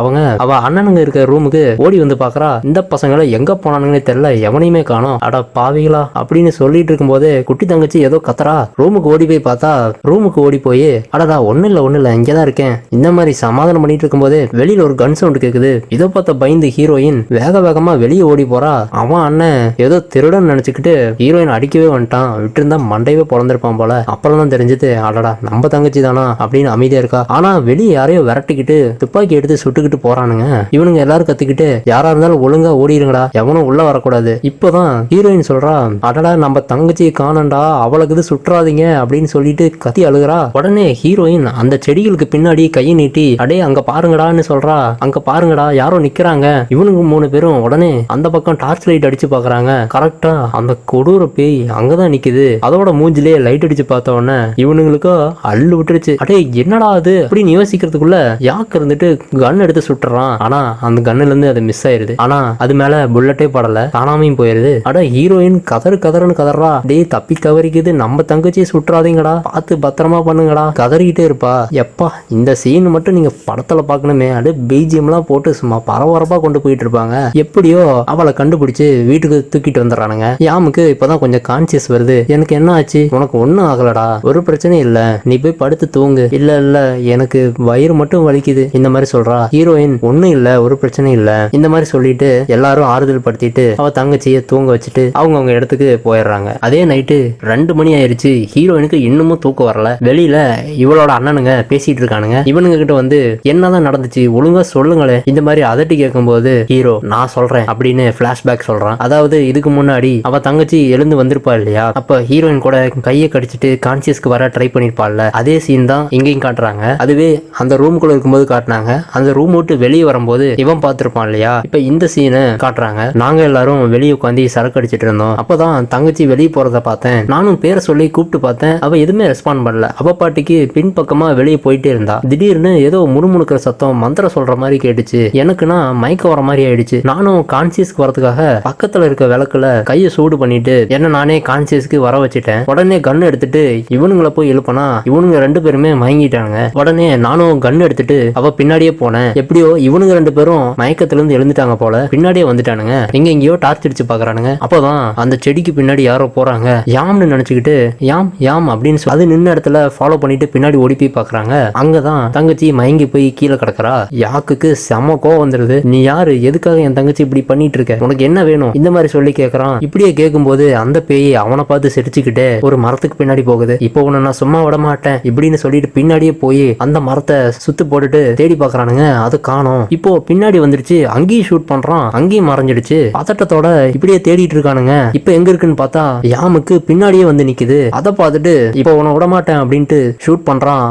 [SPEAKER 1] அவ அண்ணனுங்க இருக்க ரூமுக்கு ஓடி வந்து பாக்குறா. இந்த பசங்களை எங்க போனானுங்கன்னு தெரியல, எவனையுமே காணோம், அட பாவிகளா அப்படின்னு சொல்லிட்டு இருக்கும் போது குட்டி தங்கச்சி ஏதோ கத்துறா. ரூமுக்கு ஓடி போய் பார்த்தா ரூமுக்கு ஓடி போய், அடடா ஒண்ணு இல்ல இங்கதான் இருக்கேன் இந்த மாதிரி சமாதானம் பண்ணிட்டு இருக்கும் போது வெளியில ஒரு கன் சவுண்ட் கேக்குது. இதை பார்த்த பயந்து ஹீரோயின் வேகமா வெளியே ஓடி போறா. அவன் அண்ணன் ஏதோ திருடன் நினைச்சுக்கிட்டு ஹீரோயின் அடிக்கவே வந்துட்டான். விட்டு இருந்தா மண்டையவே பொழந்திருப்பான் போல. அப்புறம் தான் தெரிஞ்சது, அடடா நம்ம தங்கச்சி தானா அப்படின்னு அமைதியா இருக்கா. ஆனா வெளியே யாரையோ விரட்டிக்கிட்டு துப்பாக்கி எடுத்து சுட்டுக்கிட்டு போறானுங்க. இவனுங்க எல்லாரும் கத்திக்கிட்டு, யாரா இருந்தாலும் ஒழுங்கா ஓடிடுங்கடா, எவனும் உள்ள வரக்கூடாது. இப்பதான் ஹீரோயின் சொல்றா, அடடா நம்ம தங்கச்சியை காணண்டா, அவளுக்கு இது சுற்றாதீங்க அப்படின்னு சொல்லிட்டு கத்தி அழுகிறா. உடனே ஹீரோயின் அந்த செடிகளுக்கு பின்னாடி கையை நீட்டி, அடே அங்க பாருங்கடான்னு சொல்றா. அங்க பாருங்கடா யாரோ நிக்கிறாங்க. இவனுங்க 3 பேரும் உடனே அந்த பக்கம் டார்ச் லைட் அடிச்சு பாக்குறாங்க. கரெக்டா அந்த கொடூர பேய் அங்கதான் நிக்குது. அதோட மூஞ்சிலே லைட் அடிச்சு பார்த்த உடனே இவனுங்களுக்கு அள்ளு விட்டுருச்சு. அடே என்னடா அது அப்படின்னு யோசிக்கிறதுக்குள்ள யாக்கு இருந்துட்டு கன் எடுத்து சுட்டுறான். ஆனா அந்த கன்னுல இருந்து அது மிஸ் ஆயிருது. ஆனா அது மேல புல்லட்டே படல, காணாமையும் போயிருது. அட ஹீரோயின் கதறுன்னு கதறா. டேய் தப்பி தவறிக்குது, நம்ம தங்கச்சியை சுற்றாதீங்கடா, பார்த்து பத்திரமா பண்ணுங்கடா கதறிக்கிட்டே இருப்பா. எப்பா இந்த சீன் மட்டும் நீங்க படத்துல பாக்கணுமே. அப்படியே பிஜிஎம் எல்லாம் போட்டு சும்மா பரபரப்பா கொண்டு போயிட்டு இருப்பாங்க. எப்படியோ அவளை கண்டுபிடிச்சு வீட்டுக்கு தூக்கிட்டு வந்துடுறானுங்க. யாமுக்கு இப்பதான் கொஞ்சம் கான்சியஸ் வருது. எனக்கு என்ன ஆச்சு, உனக்கு ஒண்ணும் ஆகலடா, ஒரு பிரச்சனையும் இல்ல, நீ போய் படுத்து தூங்கு. இல்ல எனக்கு வயிறு மட்டும் வலிக்குது இந்த மாதிரி சொல்றா. ஹீரோயின் ஒண்ணும் இல்ல ஒரு பிரச்சனை இல்ல இந்த மாதிரி சொல்லிட்டு எல்லாரும் ஆறுதல் படுத்திட்டு அவ தங்கச்சியை தூங்க வச்சுட்டு அவங்க இடத்துக்கு போயிடுறாங்க. அதே நைட்டு 2 மணி ஆயிருச்சு. ஹீரோயினுக்கு இன்னமும் தூக்கம் வரல. வெளியில இவளோட அண்ணனுங்க பேசிட்டு இருக்கானுங்க. இவனுங்க கிட்ட வந்து என்னதான் நடந்துச்சு ஒழுங்கா சொல்லுங்களே இந்த மாதிரி அதட்டி கேட்கும் போது ஹீரோ நான் சொல்றேன் அப்படின்னு பிளாஷ்பேக் சொல்றான். அதாவது இதுக்கு முன்னாடி அவ தங்கச்சி எழுந்து வந்திருப்பா இல்லையா, அப்ப ஹீரோயின் கூட கையை கடிச்சிட்டு கான்சியஸ்க்கு வர ட்ரை பண்ணிருப்பாள்ல, அதே சீன் தான் இங்கேயும் காட்டுறாங்க. அதுவே அந்த ரூமுக்குள்ள இருக்கும்போது காட்டினாங்க. அந்த ரூம் விட்டு வெளியே வரும்போது இவன் பார்த்திருப்பான் இல்லையா, இப்ப இந்த சீனை காட்டுறாங்க. நாங்க எல்லாரும் வெளியே உட்காந்து சரக்கு அடிச்சிட்டு இருந்தோம். அப்பதான் தங்கச்சி வெளியே போறத பார்த்தேன். நானும் பேரை சொல்லி கூப்பிட்டு பார்த்தேன், அவ எதுவுமே ரெஸ்பாண்ட் பண்ணல. அவ பாட்டிக்கு பின்பக்கமா வெளியே போயிட்டே இருந்தா. திடீர்னு ஏதோ முணுமுணுக்கிற சத்தம் மந்திரம் சொல்ற மாதிரி கேட்டுச்சு. எனக்குன்னா மயக்கம் வர மாதிரி ஆயிடுச்சு. நானும் கான்சியஸ்க்கு வரதுக்காக பக்கத்துல இருக்க விளக்குல கையை சூடு பண்ணிட்டு என்ன நானே கான்சியஸ்க்கு வர வச்சுட்டேன். உடனே கன் எடுத்துட்டு இவனுங்களை போய் எழுப்பனா இவனுங்க 2 பேருமே மயங்கிட்டாங்க. உடனே நானும் கன் எடுத்துட்டு அவ பின்னாடியே போனேன். எப்படியோ இவனுங்க 2 பேரும் மயக்கத்துல இருந்து எழுந்துட்டாங்க போல, பின்னாடியே வந்துட்டானுங்க. எங்க எங்கேயோ டார்ச் அடிச்சு பாக்குறானுங்க. அப்போதான் அந்த செடிக்கு பின்னாடி யாரோ போறாங்க. யாம்னு நினைச்சுக்கிட்டு யாம் யாம் அப்படின்னு அது நின்ன இடத்துல ஃபாலோ பண்ணிட்டு பின்னாடி ஓடி போய் பாக்குறாங்க. அங்கதான் தங்கச்சி மயங்கி போய் கீழே கிடக்குறா. யாக்குக்கு செம கோவம் வந்துருது. நீ யாரு, எதுக்காக என் தங்கச்சி இப்படி பண்ணிட்டு இருக்க, உனக்கு என்ன வேணும், இந்த மாதிரி சொல்லி கேக்குறான். இப்படியே கேட்கும்போது அந்த பேய் அவனை பார்த்து சிரிச்சுக்கிட்டே ஒரு மரத்துக்கு பின்னாடி போகுது. இப்போ உன்னை நான் சும்மா விட மாட்டேன் இப்படின்னு சொல்லிட்டு பின்னாடியே போய் அந்த மரத்தை சுத்து போட்டுட்டு தேடி பாக்குறானுங்க. அது காணோம். இப்போ பின்னாடி வந்துடுச்சு. அங்கேயும் ஷூட் பண்றான், அங்கேயும் மறைஞ்சிடுச்சு. பதட்டத்தோட இப்படியே தேடிட்டு இருக்கானுங்க. இப்ப எங்க இருக்குன்னு பார்த்தா யாமுக்கு பின்னாடியே வந்து நிக்குது. அதை பார்த்துட்டு இப்போ உன்னை விட மாட்டேன் அப்படின்ட்டு ஷூட் பண்றான்.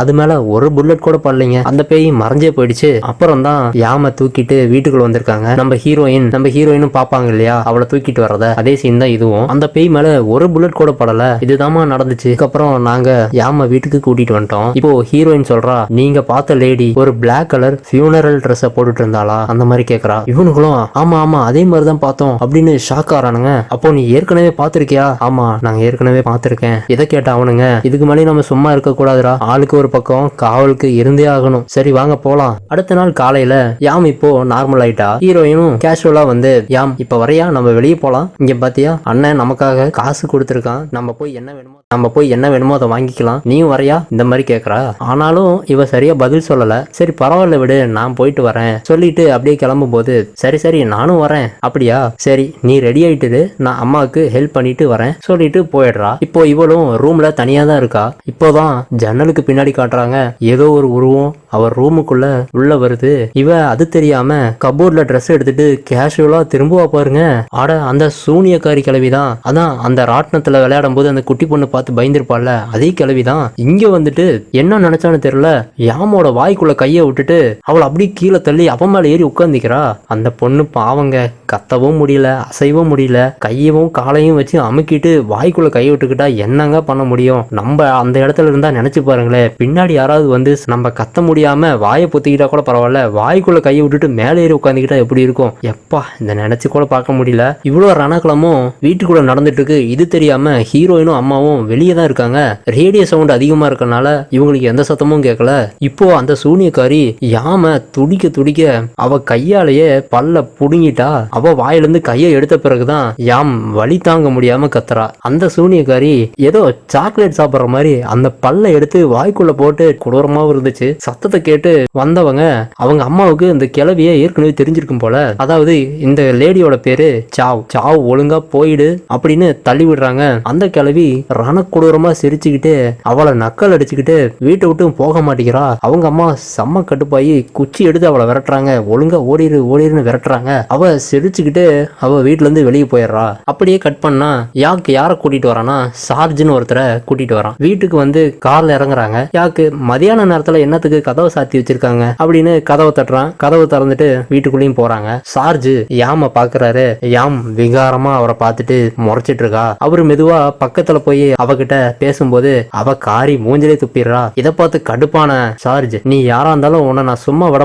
[SPEAKER 1] அது மேல ஒரு புல்லட் கூட படலைங்க. அந்த பேய் மறைஞ்சே போயிடுச்சு. அப்புறம் தான் யாம தூக்கிட்டு வீட்டுக்குள்ள வந்திருக்காங்க. நம்ம ஹீரோயினும் பாப்பாங்க இல்லையா, அவளை தூக்கிட்டு வர்றத அதே சீன் தான் இதுவும். அந்த பேய் மேல ஒரு புல்லட் கூட படல. இதுதாமா நடந்துச்சு. அதுக்கப்புறம் நாங்க யாம வீட்டுக்கு கூட்டிட்டு வந்துட்டோம். இப்போ ஹீரோயின் சொல்றா, நீங்க பார்த்த லேடி ஒரு பிளாக் கலர் ஃபியூனரல் ட்ரெஸ் போட்டுட்டு இருந்தாளா அந்த மாதிரி கேக்குறா. இவனுங்களும் ஆமா ஆமா அதே மாதிரி தான் பார்த்தோம் அப்படின்னு ஷாக் ஆறானுங்க. அப்போ நீ ஏற்கனவே பாத்திருக்கியா? ஆமா நாங்க ஏற்கனவே பாத்திருக்கேன். இதை கேட்ட அவனுங்க, இதுக்கு மேலே நம்ம சும்மா இருக்க கூடாதுடா, ஆளுக்கு ஒரு பக்கம் காவலுக்கு இருந்தே ஆகணும், சரி வாங்க போலாம். அடுத்த நாள் காலையில யாம் இப்போ நார்மல் ஆயிட்டா. ஹீரோயினும் கேஷுவலா வந்து, யாம் இப்ப வரையா, நம்ம வெளியே போலாம், இங்க பாத்தியா அண்ணன் நமக்காக காசு கொடுத்துருக்கான், நம்ம போய் என்ன வேணுமோ அதை வாங்கிக்கலாம், நீயும் வரையா இந்த மாதிரி கேக்குறா. ஆனாலும் இவ சரியா பதில் சொல்லல. சரி பரவாயில்ல விடு, நான் போயிட்டு வரேன் சொல்லிட்டு அப்படியே கிளம்பும் போது, சரி நானும் வரேன். அப்படியா, சரி நீ ரெடி ஆயிட்டு நான் அம்மாவுக்கு ஹெல்ப் பண்ணிட்டு வரேன் சொல்லிட்டு போயிடுறா. இப்போ இவளும் ரூம்ல தனியா தான் இருக்கா. இப்போதான் ஜன்னலுக்கு பின்னாடி காட்டுறாங்க, ஏதோ ஒரு உருவம் அவர் ரூமுக்குள்ள உள்ள வருது. இவ அது தெரியாம கபோர்ட்ல ட்ரெஸ் எடுத்துட்டு கேஷுவலா திரும்புவா பாருங்க. ஆட அந்த சூனியக்காரி கிளவிதான். அதான் அந்த ராட்னத்துல விளையாடும் போது அந்த குட்டி பொண்ணு பார்த்து பயந்துருப்பாள்ல, அதே கிளவிதான். இங்க வந்துட்டு என்ன நினைச்சான்னு தெரியல, யாமோட வாய்க்குள்ள கைய விட்டுட்டு அவளை அப்படியே கீழே தள்ளி அவன் மேல ஏறி உட்கார்ந்துக்கிறா. அந்த பொண்ணு பாவங்க, கத்தவும் முடியல, அசைவும் முடியல, கையவும் காலையும் வச்சு அமுக்கிட்டு வாய்க்குள்ள கையை விட்டுக்கிட்டா என்னங்க பண்ண முடியும்? நம்ம அந்த இடத்துல இருந்தா நினைச்சு பாருங்களேன், பின்னாடி யாராவது வந்து நம்ம கத்த முடியாம வாயை பொத்திக்கிட்டா கூட பரவாயில்ல, வாய்க்குள்ள கையை விட்டுட்டு மேலே ஏறி உட்காந்துக்கிட்டா எப்படி இருக்கும்? எப்பா, இந்த நினைச்சு கூட பார்க்க முடியல. இவ்வளவு ரணக்கலமும் வீட்டுக்குள்ள நடந்துட்டு இருக்கு. இது தெரியாம ஹீரோயினும் அம்மாவும் வெளியே தான் இருக்காங்க. ரேடியோ சவுண்ட் அதிகமா இருக்கனால இவங்களுக்கு எந்த சத்தமும் கேட்கல. இப்போ அந்த சூனியக்காரி யாம துடிக்க அவ கையாலேயே பல்ல புடுங்கிட்டா. அவ வாயிலிருந்து கையை எடுத்த பிறகுதான் யாம் வலி தாங்க முடியாம கத்துறா. அந்த சூனியக்காரி ஏதோ சாக்லேட் சாப்பிடுற மாதிரி அந்த பல்ல எடுத்து வாய்க்குள்ள போட்டு கொடூரமாவும் இருந்துச்சு. சத்தத்தை கேட்டு வந்தவங்க அவங்க அம்மாவுக்கு இந்த கிளவிய ஏற்கனவே தெரிஞ்சிருக்கும் போல. அதாவது இந்த லேடியோட பேரு சாவ் ஒழுங்கா போயிடு அப்படின்னு தள்ளி விடுறாங்க. அந்த கிளவி ரணக்கொடூரமா சிரிச்சுக்கிட்டு அவளை நக்கல் அடிச்சுக்கிட்டு வீட்டை விட்டு போக மாட்டேங்கிறா. அவங்க அம்மா செம்ம கட்டுப்பாயி குச்சி எடுத்து அவளை விரட்டுறாங்க. ஒழுங்கா ஓடிருன்னு விரட்டுறாங்க. அவ சிரிச்சுக்கிட்டு அவ வீட்டுல இருந்து வெளியே போயிடுறா. அப்படியே கட் பண்ணா யாரை கூட்டிட்டு வரானா, சார்ஜ்னு ஒருத்தரை கூட்டிட்டு வரான். வீட்டுக்கு வந்து கார்ல இறங்குறாங்க. யாக்கு மதியான நேரத்துல என்னத்துக்கு கதவை சாத்தி வச்சிருக்காங்க அப்படின்னு கதவை தட்டுறான். கதவை திறந்துட்டு வீட்டுக்குள்ளேயும் போறாங்க. சார்ஜ் யாம பாக்குறாரு. யாம் விகாரமா அவரை பார்த்துட்டு முறைச்சிட்டு இருக்கா. அவரு மெதுவா பக்கத்துல போய் அவகிட்ட பேசும்போது அவ காரி மூஞ்சிலே துப்பிடுறா. இதை பார்த்து கடுப்பான சார்ஜ், நீ யாரா இருந்தாலும் உன்னை நான் சும்மா விட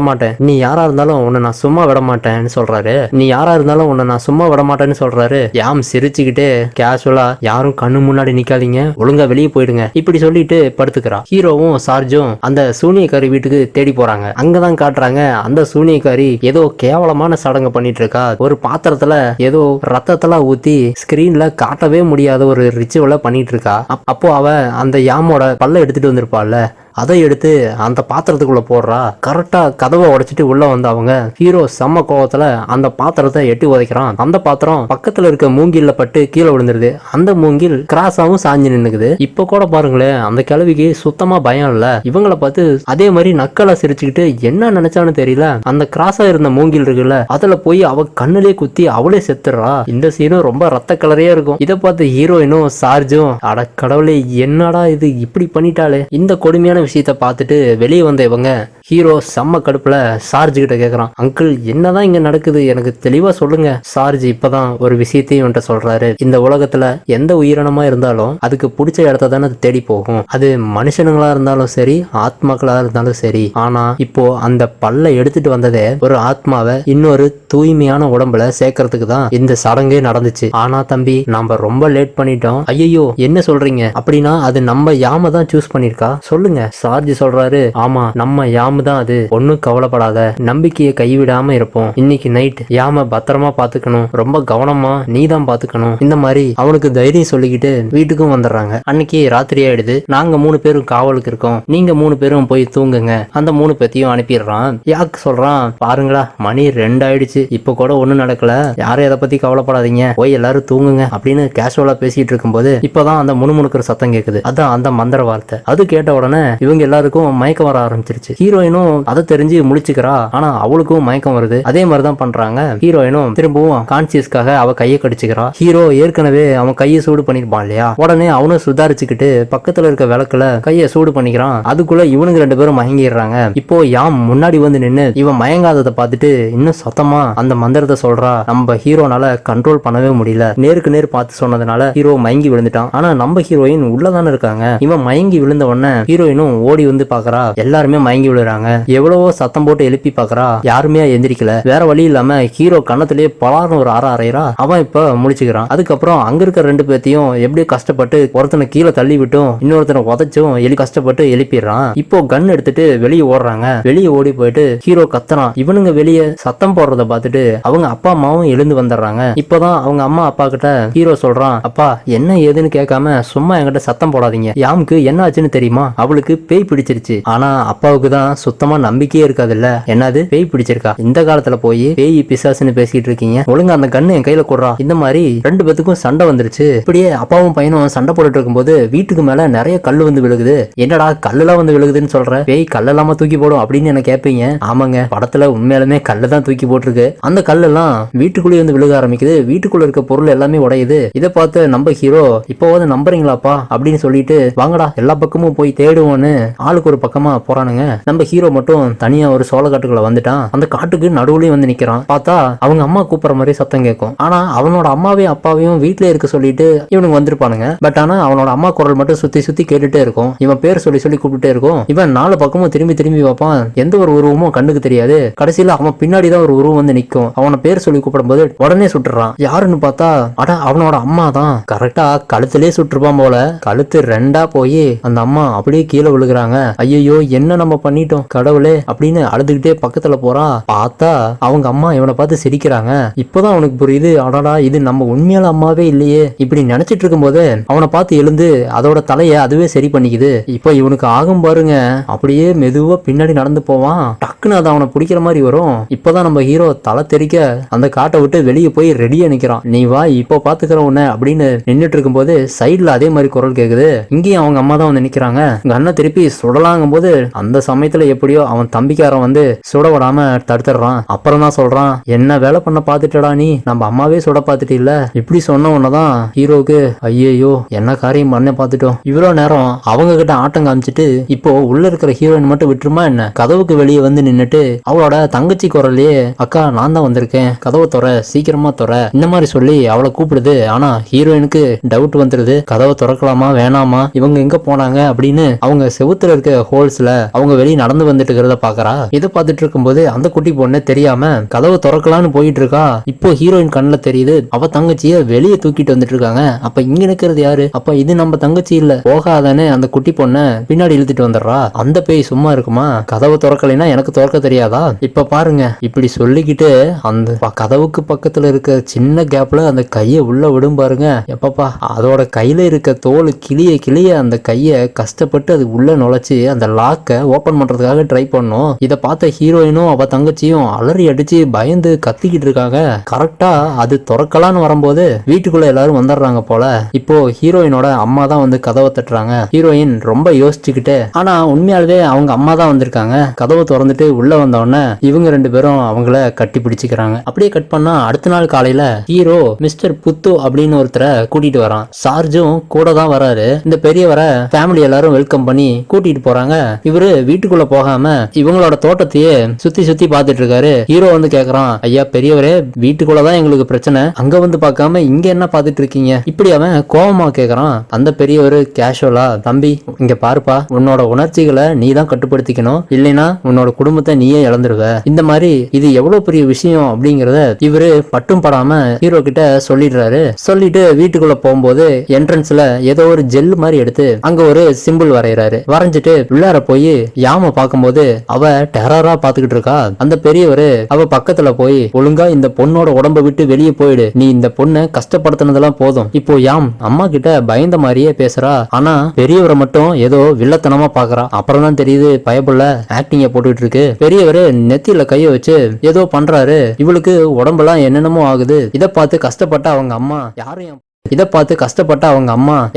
[SPEAKER 1] மாட்டேன்னு சொல்றாரு. யாம் சிரிச்சுக்கிட்டே கேஷுவலா, யாரும் கண்ணு முன்னாடி நிக்காதீங்க, ஒழுங்கா வெளியே போயிடுங்க இப்படி சொல்லிட்டு படுத்துக்கிறா. ஹீரோவும் சார்ஜும் அந்த சூனியக்காரி வீட்டுக்கு தேடி போறாங்க. அங்கதான் காட்டுறாங்க, அந்த சூனியக்காரி ஏதோ கேவலமான சடங்கு பண்ணிட்டு இருக்கா. ஒரு பாத்திரத்துல ஏதோ ரத்தத்தெல்லாம் ஊத்தி ஸ்கிரீன்ல காட்டவே முடியாத ஒரு ரிச்சுவலை பண்ணிட்டு இருக்கா. அப்போ அவ அந்த யாமோட பல்ல எடுத்துட்டு வந்திருப்பாள்ல, அதை எடுத்து அந்த பாத்திரத்துக்குள்ள போடுறா. கரெக்டா கதவை உடைச்சிட்டு உள்ள வந்து அவங்க ஹீரோ செம்ம கோவத்துல அந்த பாத்திரத்தை எட்டி உதைக்கிறான். அந்த பாத்திரம் பக்கத்துல இருக்க மூங்கில்ல பட்டு கீழே விழுந்துருது. அந்த மூங்கில் கிராஸாவும் சாஞ்சு நின்னுக்குது. இப்ப கூட பாருங்களேன், அந்த கிழவிக்கு சுத்தமா பயம் இல்ல. இவங்களை பார்த்து அதே மாதிரி நக்கலா சிரிச்சுக்கிட்டு என்ன நினைச்சான்னு தெரியல, அந்த கிராஸா இருந்த மூங்கில் இருக்குல்ல, அதுல போய் அவ கண்ணுலே குத்தி அவளே செத்துறா. இந்த சீனும் ரொம்ப ரத்த கலரையா இருக்கும். இதை பார்த்து ஹீரோயினும் சார்ஜும், அட கடவுளே என்னடா இது இப்படி பண்ணிட்டாலே. இந்த கொடுமையான விஷயத்த பார்த்துட்டு வெளியே வந்த இவங்க ஹீரோ செம்ம கடுப்புல சார்ஜ் கிட்ட கேக்குறான், அங்கிள் என்னதான் இங்க நடக்குது எனக்கு தெளிவா சொல்லுங்க. சார்ஜ் இப்பதான் ஒரு விஷயத்தையும் என்கிட்ட சொல்றாரு. இந்த உலகத்துல எந்த உயிரினமா இருந்தாலும் அதுக்கு பிடிச்ச இடத்த தானே அது தேடி போகும். அது மனுஷனுங்களா இருந்தாலும் சரி, ஆத்மாக்களா இருந்தாலும் சரி. ஆனா இப்போ அந்த பல்ல எடுத்துட்டு வந்ததே ஒரு ஆத்மாவை இன்னொரு தூய்மையான உடம்புல சேர்க்கறதுக்கு தான் இந்த சடங்கே நடந்துச்சு. ஆனா தம்பி, நாம ரொம்ப லேட் பண்ணிட்டோம். ஐயோ என்ன சொல்றீங்க? அப்படின்னா அது நம்ம யாம தான் சூஸ் பண்ணிருக்கா? சொல்லுங்க சார்ஜ் சொல்றாரு, ஆமா நம்ம யாமு தான் அது, ஒன்னும் கவலைப்படாத, நம்பிக்கையை கைவிடாம இருப்போம், இன்னைக்கு நைட் யாம பத்திரமா பாத்துக்கணும், ரொம்ப கவனமா நீ தான் பாத்துக்கணும், இந்த மாதிரி அவனுக்கு தைரியம் சொல்லிக்கிட்டு வீட்டுக்கும் வந்துடுறாங்க. அன்னைக்கு ராத்திரி ஆயிடுது. நாங்க 3 பேரும் காவலுக்கு இருக்கோம், நீங்க 3 பேரும் போய் தூங்குங்க. அந்த 3 பேத்தையும் அனுப்பிடுறான். யாக் சொல்றான், பாருங்களா மணி 2 ஆயிடுச்சு, இப்ப கூட ஒண்ணும் நடக்கல, யாரும் எதை பத்தி கவலைப்படாதீங்க, போய் எல்லாரும் தூங்குங்க அப்படின்னு கேஷுவலா பேசிட்டு இருக்கும்போது இப்பதான் அந்த முணுமுணுக்கிற சத்தம் கேக்குது. அதான் அந்த மந்திர வார்த்தை. அது கேட்ட உடனே இவங்க எல்லாருக்கும் மயக்கம் வர ஆரம்பிச்சிருச்சு. ஹீரோயினும் அதை தெரிஞ்சு முழிச்சுக்கிறா. ஆனா அவளுக்கும் மயக்கம் வருது. அதே மாதிரிதான் பண்றாங்க. ஹீரோயினும் திரும்பவும் கான்சியஸ்க்காக அவ கையை கடிச்சுக்கிறா. ஹீரோ ஏற்கனவே அவன் கையை சூடு பண்ணிருப்பான் இல்லையா, உடனே அவனும் சுதாரிச்சுக்கிட்டு பக்கத்துல இருக்க விளக்குல கையை சூடு பண்ணிக்கிறான். அதுக்குள்ள இவனுங்க 2 பேரும் மயங்கிடுறாங்க. இப்போ யாம் முன்னாடி வந்து நின்னு இவன் மயங்காததை பார்த்துட்டு இன்னும் சத்தமா அந்த மந்திரத்தை சொல்றா. நம்ம ஹீரோனால கண்ட்ரோல் பண்ணவே முடியல, நேருக்கு நேர் பார்த்து சொன்னதுனால ஹீரோ மயங்கி விழுந்துட்டான். ஆனா நம்ம ஹீரோயின் உள்ளதானே இருக்காங்க. இவன் மயங்கி விழுந்த உடனே ஹீரோயினும் ஓடி வந்து பாக்குறா. எல்லாருமே மயங்கி விழுறாங்க. எவ்வளவோ சத்தம் போட்டு எழுப்பி பாக்குறா, யாருமே எந்திரிக்கல. வேற வழி இல்லாம ஹீரோ கண்ணத்திலேயே பலார்னு ஒரு அறையிறா. அவன் இப்ப முழிச்சுக்கிறான். அதுக்கப்புறம் அங்க இருக்க 2 பேத்தையும் எப்படியோ கஷ்டப்பட்டு ஒருத்தனை கீழே தள்ளி விட்டும் இன்னொருத்தனை உதச்சும் கஷ்டப்பட்டு எழுப்பிடுறான். இப்போ கன் எடுத்துட்டு வெளியே ஓடுறாங்க. வெளியே ஓடி போயிட்டு ஹீரோ கத்துறான். இவனுங்க வெளியே சத்தம் போடுறத பார்த்துட்டு அவங்க அப்பா அம்மாவும் எழுந்து வந்துடுறாங்க. இப்பதான் அவங்க அம்மா அப்பா கிட்ட ஹீரோ சொல்றான், அப்பா என்ன ஏதுன்னு கேட்காம சும்மா என்கிட்ட சத்தம் போடாதீங்க, யாமுக்கு என்ன ஆச்சுன்னு தெரியுமா, அவளுக்கு பேய் பிடிச்சிருச்சு. ஆனா அப்பாவுக்கு தான் சுத்தமா நம்பிக்கையே இருக்காது இல்ல, என்னது பேய் பிடிச்சிருக்கா, இந்த காலத்துல போய் பேய் பிசாசுன்னு பேசிட்டு இருக்கீங்க, ஒழுங்கா அந்த கண்ணு என் கையில கொடுறா. இந்த மாதிரி 2 பேத்துக்கும் சண்டை வந்துருச்சு. இப்படியே அப்பாவும் பையனும் சண்டை போட்டுட்டு இருக்கும்போது வீட்டுக்கு மேல நிறைய கல்லு வந்து விழுகுது. என்னடா கல்லுலாம் வந்து விழுகுதுன்னு சொல்ற, பேய் கல்லெல்லாம தூக்கி போடும் அப்படின்னு என்ன கேட்பீங்க. ஆமாங்க, படத்துல உண்மையாலுமே கல்லு தான் தூக்கி போட்டிருக்கு. அந்த கல்லெல்லாம் வீட்டுக்குள்ளேயே வந்து விழுக ஆரம்பிக்குது. வீட்டுக்குள்ள இருக்க பொருள் எல்லாமே உடையுது. இதை பார்த்து நம்ம ஹீரோ இப்போ நம்புறீங்களாப்பா அப்படின்னு சொல்லிட்டு வாங்கடா எல்லா பக்கமும் போய் தேடுவோன்னு ஆளுக்கு ஒரு பக்கமா போறானுங்க. நம்ம ஹீரோ மட்டும் தனியா ஒரு சோள காட்டுக்குள்ள வந்துட்டான். அந்த காட்டுக்கு நடுவுலயும் வந்து நிக்கிறான். பார்த்தா அவங்க அம்மா கூப்பிடுற மாதிரி சத்தம் கேட்கும். ஆனா அவனோட அம்மாவையும் அப்பாவையும் வீட்டுல இருக்க சொல்லிட்டு இவனுக்கு வந்திருப்பானுங்க. பட் ஆனா அவனோட அம்மா குரல் மட்டும் சுத்தி சுத்தி கேட்டுட்டே இருக்கும். இவன் பேர் சொல்லி சொல்லி கூப்பிட்டே இருக்கும். இவன் 4 பக்கமும் திரும்பி திரும்பி வைப்பான். எந்த ஒரு உருவமும் கண்ணுக்கு தெரியாது. கடைசியில அவன் பின்னாடிதான் ஒரு உருவம் வந்து நிக்கும். அவனை பேர் சொல்லி கூப்பிடும் போது உடனே சுட்டுறான். யாருன்னு பார்த்தா அட அவனோட அம்மா தான். கரெக்டா கழுத்திலே சுட்டுருப்பான் போல. கழுத்து 2ஆ போய் அந்த அம்மா அப்படியே கீழே விழுகுறாங்க. ஐயோ என்ன நம்ம பண்ணிட்டோம் கடவுளே அப்படின்னு அழுதுகிட்டே பக்கத்துல போறா. பார்த்தா அவங்க அம்மா இவனை பார்த்து சிரிக்கிறாங்க. இப்பதான் அவனுக்கு புரியுது, அடடா இது நம்ம உண்மையால அம்மாவே இல்லையே. இப்படி நினைச்சிட்டு இருக்கும் போது அவனை பார்த்து எழுந்து அதோட தலைய அதுவே சரி பண்ணிக்குது. இப்போ இவனுக்கு ஆகும் பாருங்க, அப்படியே மெதுவா பின்னாடி நடந்து போவான். டக்குன்னு அது அவனை பிடிக்கிற மாதிரி வரும். இப்பதான் நம்ம ஹீரோ தலை தெறிக்க அந்த காட்டை விட்டு வெளியே போய் ரெடியா நிக்கிறான். நீ வா இப்போ பாத்துக்கிற உன்ன அப்படின்னு நின்றுட்டு இருக்கும் போது சைட்ல அதே மாதிரி குரல் கேக்குது. இங்கேயும் அவங்க அம்மா தான் வந்து நிக்கிறாங்க. கண்ணை திருப்பி சுடலாங்கும் போது அந்த சமயத்துல எப்படியோ அவன் தம்பிக்காரன் வந்து சுட விடாம தடுத்துடுறான். அப்புறம் தான் சொல்றான், என்ன வேலை பண்ண பாத்துட்டடா நீ, நம்ம அம்மாவே சுட பாத்துட்டு இல்ல. இப்படி சொன்ன உடனேதான் ஹீரோக்கு ஐயோ என்ன காரியம் பண்ண பாத்துட்டோம். இவ்வளவு நேரம் அவங்க கிட்ட ஆட்டம் காமிச்சிட்டு இப்போ உள்ள இருக்கிற ஹீரோயின் மட்டும் விட்டுருமா என்ன. கதவுக்கு வெளியே வந்து நின்னுட்டு அவளோட தங்கச்சி குரல்லையே, அக்கா நான் தான் வந்திருக்கேன், கதவை துற, சீக்கிரமா துற, இந்த மாதிரி சொல்லி அவளை கூப்பிடுது. ஆனா ஹீரோயினுக்கு டவுட் வந்துருது, கதவை திறக்கலாமா வேணாமா, இவங்க எங்க போனாங்க அப்படின்னு. அவங்க செவுத்துல இருக்க ஹோல்ஸ்ல அவங்க வெளியே நடந்து வந்துட்டு இருக்கிறத பாக்குறா. இதை பார்த்துட்டு இருக்கும்போது அந்த குட்டி பொண்ணு தெரியாம கதவை திறக்கலான்னு போயிட்டு இருக்கா. இப்போ ஹீரோயின் கண்ணுல தெரியுது அவ தங்கச்சிய வெளியே தூக்கிட்டு வந்துட்டு இருக்காங்க. அப்ப இங்க நிக்கிறது யாரு, அப்ப இது நம்ம தங்கச்சி இல்ல, போகாதானே அந்த குட்டி பொண்ண பின்னாடி இழுத்துட்டு வந்துடுறா. அந்த பேய் சும்மா இருக்குமா, கதவை திறக்கலைன்னா எனக்கு திறக்க தெரியாதா. இப்ப பாருங்க இப்படி சொல்லிக்கிட்டு அந்த கதவுக்கு பக்கத்துல இருக்க சின்ன கேப்ல அந்த கைய உள்ள விடும் பாருங்க. எப்பப்பா அதோட கையில இருக்க தோல் கிளிய கிளிய அந்த கைய கஷ்டப்பட்டு அது உள்ள நுழைச்சு அந்த லாக்க ஓபன் பண்றதுக்காக ட்ரை பண்ணும். இத பார்த்த ஹீரோயினும் அவ தங்கச்சியும் அலறி அடிச்சு பயந்து கத்திக்கிட்டு இருக்காங்க. கரெக்டா அது திறக்கலான்னு வரும்போது வீட்டுக்குள்ள எல்லாரும் வந்துடுறாங்க போல. இப்போ ஹீரோயினோட அம்மா தான் வந்து கதவை தட்டுறாங்க. ஹீரோயின் ரொம்ப யோசிச்சுக்கிட்டு, ஆனா உண்மையாலுமே அவங்க அம்மா தான் வந்திருக்காங்க. கதவை திறந்துட்டு உள்ள வந்த உடனே இவங்க 2 பேரும் அவங்கள கட்டி பிடிச்சுக்கிறாங்க. அப்படியே கட் பண்ணா அடுத்த நாள் காலையில ஹீரோ மிஸ்டர் புத்து அப்படின்னு ஒருத்தரை கூட்டிட்டு வரான். சார்ஜும் கூட தான் வராரு. இந்த பெரியவரை ஃபேமிலி எல்லாரும் வெல்கம் பண்ணி கூட்டிட்டு போறாங்க. இவரு வீட்டுக்குள்ள போகாம இவங்களோட தோட்டத்தையே சுத்தி சுத்தி பாத்துட்டு இருக்காரு. ஹீரோ வந்து கேக்குறான், ஐயா பெரியவரே வீட்டுக்குள்ளதான் எங்களுக்கு பிரச்சனை, அங்க வந்து பார்க்காம இங்க என்ன பாத்துட்டு இருக்கீங்க, இப்படி அவன் கோபமா கேக்குறான். அந்த பெரியவரு கேஷுவலா, தம்பி இங்க பாருப்பா, உன்னோட உணர்ச்சிகளை நீ தான் கட்டுப்படுத்திக்கணும், இல்லைன்னா உன்னோட குடும்பத்தை நீயே இழந்துருவ, இந்த மாதிரி இது எவ்வளவு பெரிய விஷயம் அப்படிங்கறத இவரு பட்டும் படாம ஹீரோ கிட்ட சொல்லிடுறாரு. சொல்லிட்டு வீட்டுக்குள்ள போகும்போது என்ட்ரன்ஸ்ல ஏதோ ஒரு ஜெல் மாதிரி எடுத்து அங்க ஒரு சிம்பிள் வரைகிறாரு.
[SPEAKER 2] வரைஞ்சிட்டு உள்ளார போய் யாம பாக்கும்போது அவ டெரரா பாத்துக்கிட்டு இருக்கா. அந்த பெரியவரு அவ பக்கத்துல போய் ஒழுங்கா இந்த பொண்ணோட உடம்ப விட்டு வெளியே போயிடு, நீ இந்த பொண்ணை கஷ்டப்படுத்தினதெல்லாம் போதும். இப்போ யாம் அம்மா கிட்ட பயந்த மாதிரியே பேசுறா. ஆனா பெரியவரை மட்டும் ஏதோ வில்லத்தனமா பாக்குறா. அப்புறம் தான் தெரியுது பயப்புள்ள ஆக்டிங்க போட்டுட்டு இருக்கு. பெரியவரு நெத்தியில கைய வச்சு ஏதோ பண்றாரு. இவளுக்கு உடம்பெல்லாம் என்னென்னமோ ஆகுது. இதை பார்த்து கஷ்டப்பட்ட அவங்க அம்மா